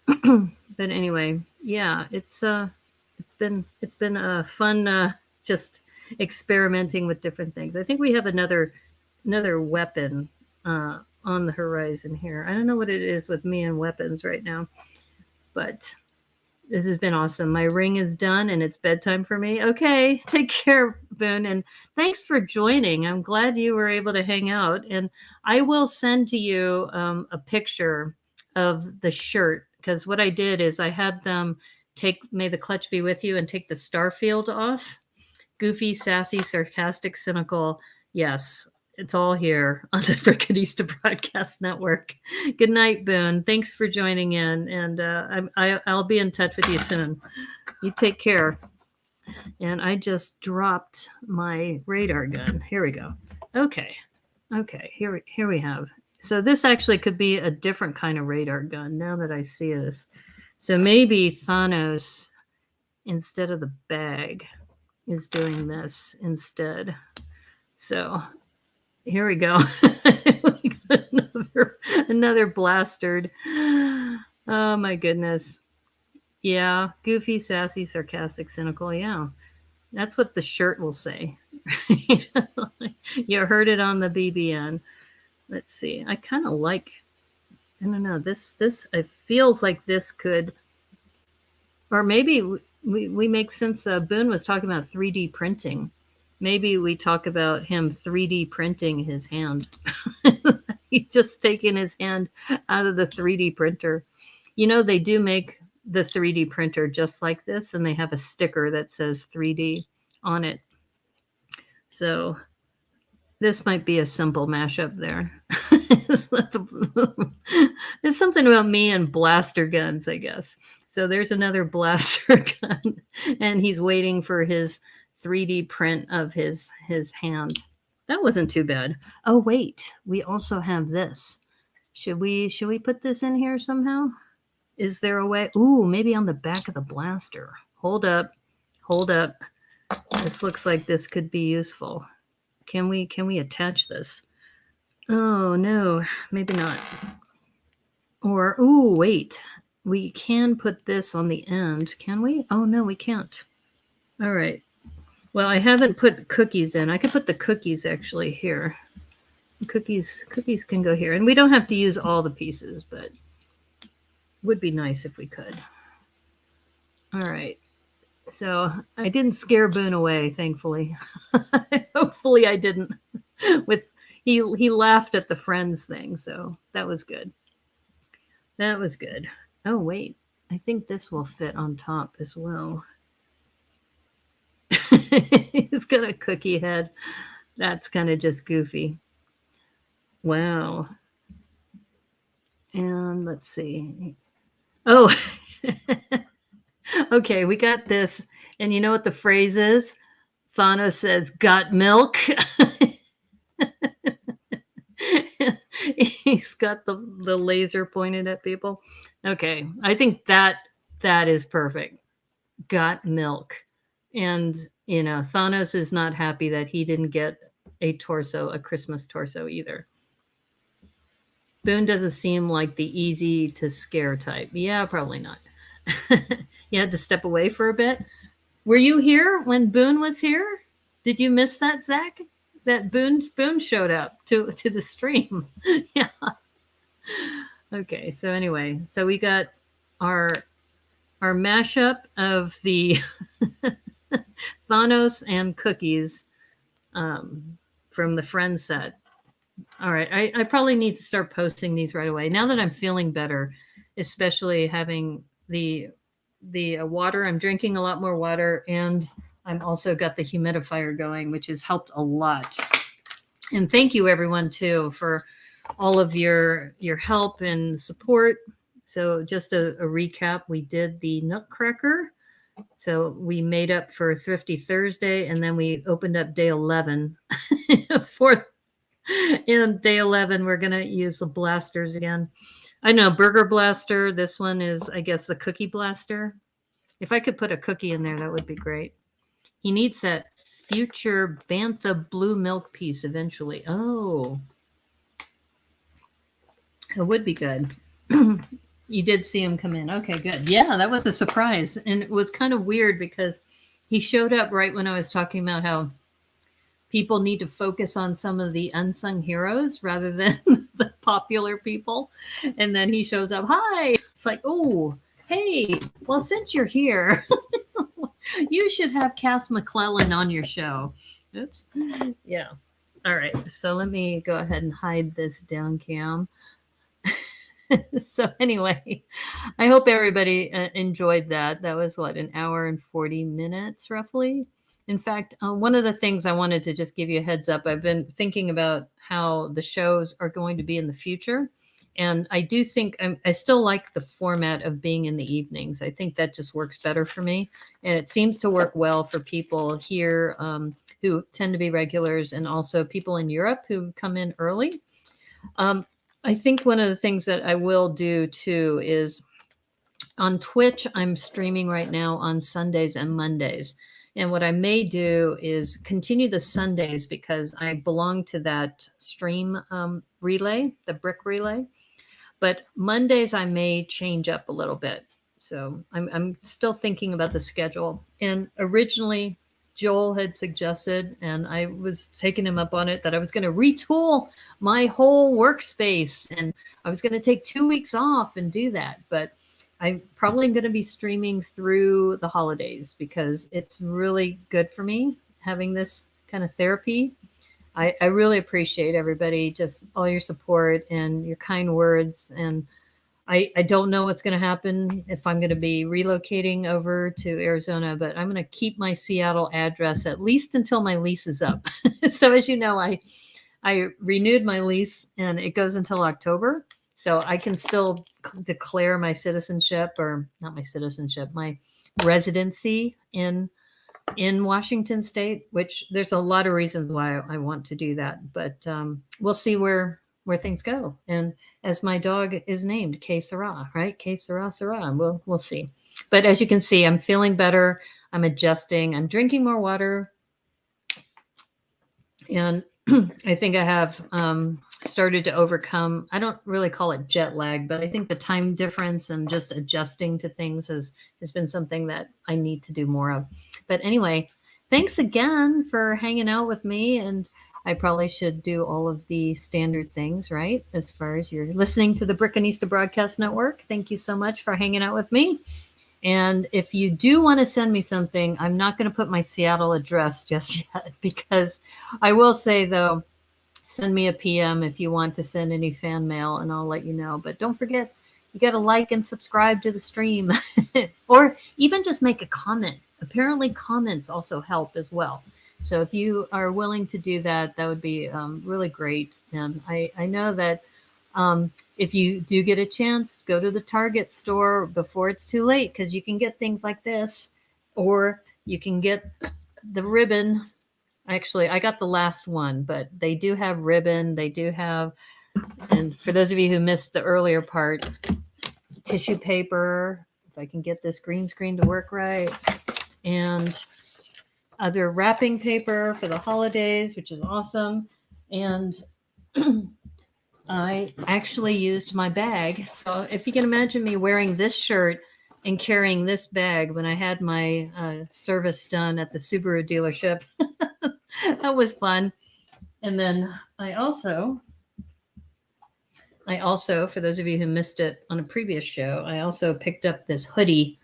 But anyway, yeah, it's been a fun just experimenting with different things. I think we have another weapon on the horizon here. I don't know what it is with me and weapons right now, but this has been awesome. My ring is done and it's bedtime for me. Okay, take care, Boone, and thanks for joining. I'm glad you were able to hang out, and I will send to you a picture of the shirt, because what I did is I had them take May the Clutch Be With You and take the star field off. Goofy, sassy, sarcastic, cynical. Yes, it's all here on the Brickheadz Broadcast Network. Good night, Boone. Thanks for joining in, and I'll be in touch with you soon. You take care. And I just dropped my radar gun. Here we go. Okay. Here we have. So this actually could be a different kind of radar gun now that I see this. So maybe Thanos, instead of the bag, is doing this instead. So here we go. We got another blastered. Oh my goodness. Yeah, goofy, sassy, sarcastic, cynical. Yeah, that's what the shirt will say. You heard it on the BBN. Let's see. I kind of like. I don't know. This it feels like this could, or maybe we make, since Boone was talking about 3D printing. Maybe we talk about him 3D printing his hand. He's just taking his hand out of the 3D printer. They do make the 3D printer just like this, and they have a sticker that says 3D on it. So this might be a simple mashup there. It's something about me and blaster guns, I guess. So there's another blaster gun, and he's waiting for his 3D print of his hand. That wasn't too bad. Oh wait, we also have this. Should we put this in here somehow? Is there a way? Ooh, maybe on the back of the blaster. Hold up. Hold up. This looks like this could be useful. Can we attach this? Oh no, maybe not. Or ooh, wait. We can put this on the end, can we? Oh no, we can't. All right. Well, I haven't put cookies in. I could put the cookies actually here. Cookies can go here. And we don't have to use all the pieces, but it would be nice if we could. All right. So I didn't scare Boone away, thankfully. Hopefully I didn't. He laughed at the friends thing, so that was good. That was good. Oh wait, I think this will fit on top as well. He's got a cookie head. That's kind of just goofy. Wow. And let's see. Oh, okay, we got this. And you know what the phrase is? Thanos says, "Got milk?" He's got the laser pointed at people. Okay, I think that is perfect. Got milk. And, Thanos is not happy that he didn't get a Christmas torso either. Boone doesn't seem like the easy to scare type. Yeah, probably not. You had to step away for a bit. Were you here when Boone was here? Did you miss that, Zach? That Boone showed up to the stream. Yeah. Okay, so anyway, so we got our mashup of the Thanos and cookies from the Friends set. All right, I probably need to start posting these right away. Now that I'm feeling better, especially having the water, I'm drinking a lot more water, and I'm also got the humidifier going, which has helped a lot. And thank you everyone too for all of your help and support. So just a recap, we did the Nutcracker. So we made up for Thrifty Thursday, and then we opened up day 11. In day 11, we're going to use the blasters again. I know, Burger Blaster. This one is, I guess, the Cookie Blaster. If I could put a cookie in there, that would be great. He needs that future Bantha blue milk piece eventually. Oh. It would be good. You did see him come in. Okay, good. Yeah, that was a surprise. And it was kind of weird because he showed up right when I was talking about how people need to focus on some of the unsung heroes rather than the popular people. And then he shows up. Hi. It's like, oh, hey, well, since you're here, you should have Cass McClellan on your show. Oops. Yeah. All right. So let me go ahead and hide this down cam. So anyway, I hope everybody enjoyed that. That was an hour and 40 minutes roughly. In fact, one of the things I wanted to just give you a heads up, I've been thinking about how the shows are going to be in the future. And I do think I still like the format of being in the evenings. I think that just works better for me. And it seems to work well for people here who tend to be regulars, and also people in Europe who come in early. I think one of the things that I will do too is on Twitch, I'm streaming right now on Sundays and Mondays. And what I may do is continue the Sundays because I belong to that stream relay, the brick relay. But Mondays, I may change up a little bit. So I'm still thinking about the schedule. And originally, Joel had suggested, and I was taking him up on it, that I was going to retool my whole workspace. And I was going to take 2 weeks off and do that. But I'm probably going to be streaming through the holidays because it's really good for me having this kind of therapy. I really appreciate everybody, just all your support and your kind words. And I don't know what's going to happen if I'm going to be relocating over to Arizona, but I'm going to keep my Seattle address at least until my lease is up. So as you know, I renewed my lease and it goes until October. So I can still declare my citizenship, or not my citizenship, my residency in Washington State, which there's a lot of reasons why I want to do that. But we'll see where things go. And as my dog is named, K Sarah, right? K Sarah Sarah. We'll see. But as you can see, I'm feeling better. I'm adjusting. I'm drinking more water. And I think I have started to overcome, I don't really call it jet lag, but I think the time difference and just adjusting to things has been something that I need to do more of. But anyway, thanks again for hanging out with me. And I probably should do all of the standard things, right? As far as you're listening to the Brickanista Broadcast Network. Thank you so much for hanging out with me. And if you do want to send me something, I'm not going to put my Seattle address just yet, because I will say, though, send me a PM if you want to send any fan mail and I'll let you know. But don't forget, you got to like and subscribe to the stream or even just make a comment. Apparently comments also help as well. So if you are willing to do that, that would be really great. And I know that if you do get a chance, go to the Target store before it's too late, because you can get things like this, or you can get the ribbon. Actually, I got the last one, but they do have ribbon. They do have, and for those of you who missed the earlier part, tissue paper, if I can get this green screen to work right, and other wrapping paper for the holidays, which is awesome. And I actually used my bag. So if you can imagine me wearing this shirt and carrying this bag when I had my service done at the Subaru dealership, that was fun. And then I also, for those of you who missed it on a previous show, I also picked up this hoodie.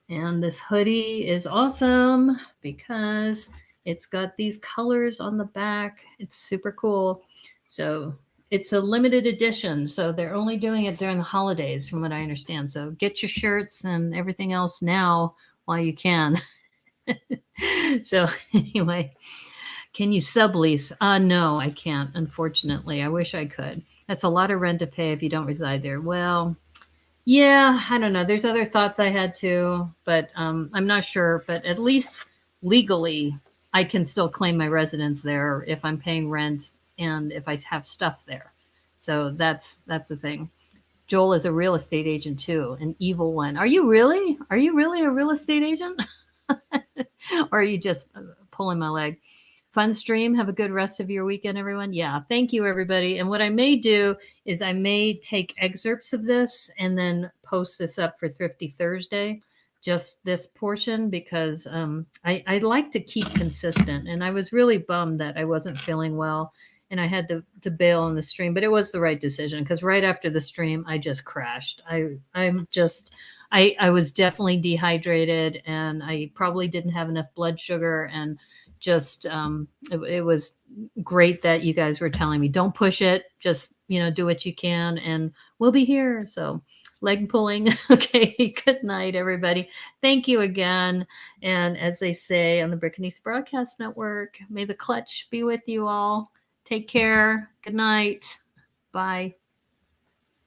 And this hoodie is awesome because it's got these colors on the back. It's super cool. So it's a limited edition. So they're only doing it during the holidays, from what I understand. So get your shirts and everything else now while you can. So anyway, can you sublease? No, I can't, unfortunately. I wish I could. That's a lot of rent to pay if you don't reside there. Well, yeah, I don't know. There's other thoughts I had too, but I'm not sure. But at least legally, I can still claim my residence there if I'm paying rent and if I have stuff there. So that's the thing. Joel is a real estate agent too, an evil one. Are you really? Are you really a real estate agent? Or are you just pulling my leg? Fun stream. Have a good rest of your weekend, everyone. Yeah, thank you, everybody. And what I may do is I may take excerpts of this and then post this up for Thrifty Thursday, just this portion, because I like to keep consistent. And I was really bummed that I wasn't feeling well and I had to bail on the stream, but it was the right decision, because right after the stream, I just crashed. I was definitely dehydrated, and I probably didn't have enough blood sugar, and just it was great that you guys were telling me, don't push it, just do what you can, and we'll be here. So leg pulling. Okay, good night, everybody. Thank you again. And as they say on the Brickanista Broadcast Network, may the clutch be with you all. Take care. Good night. Bye.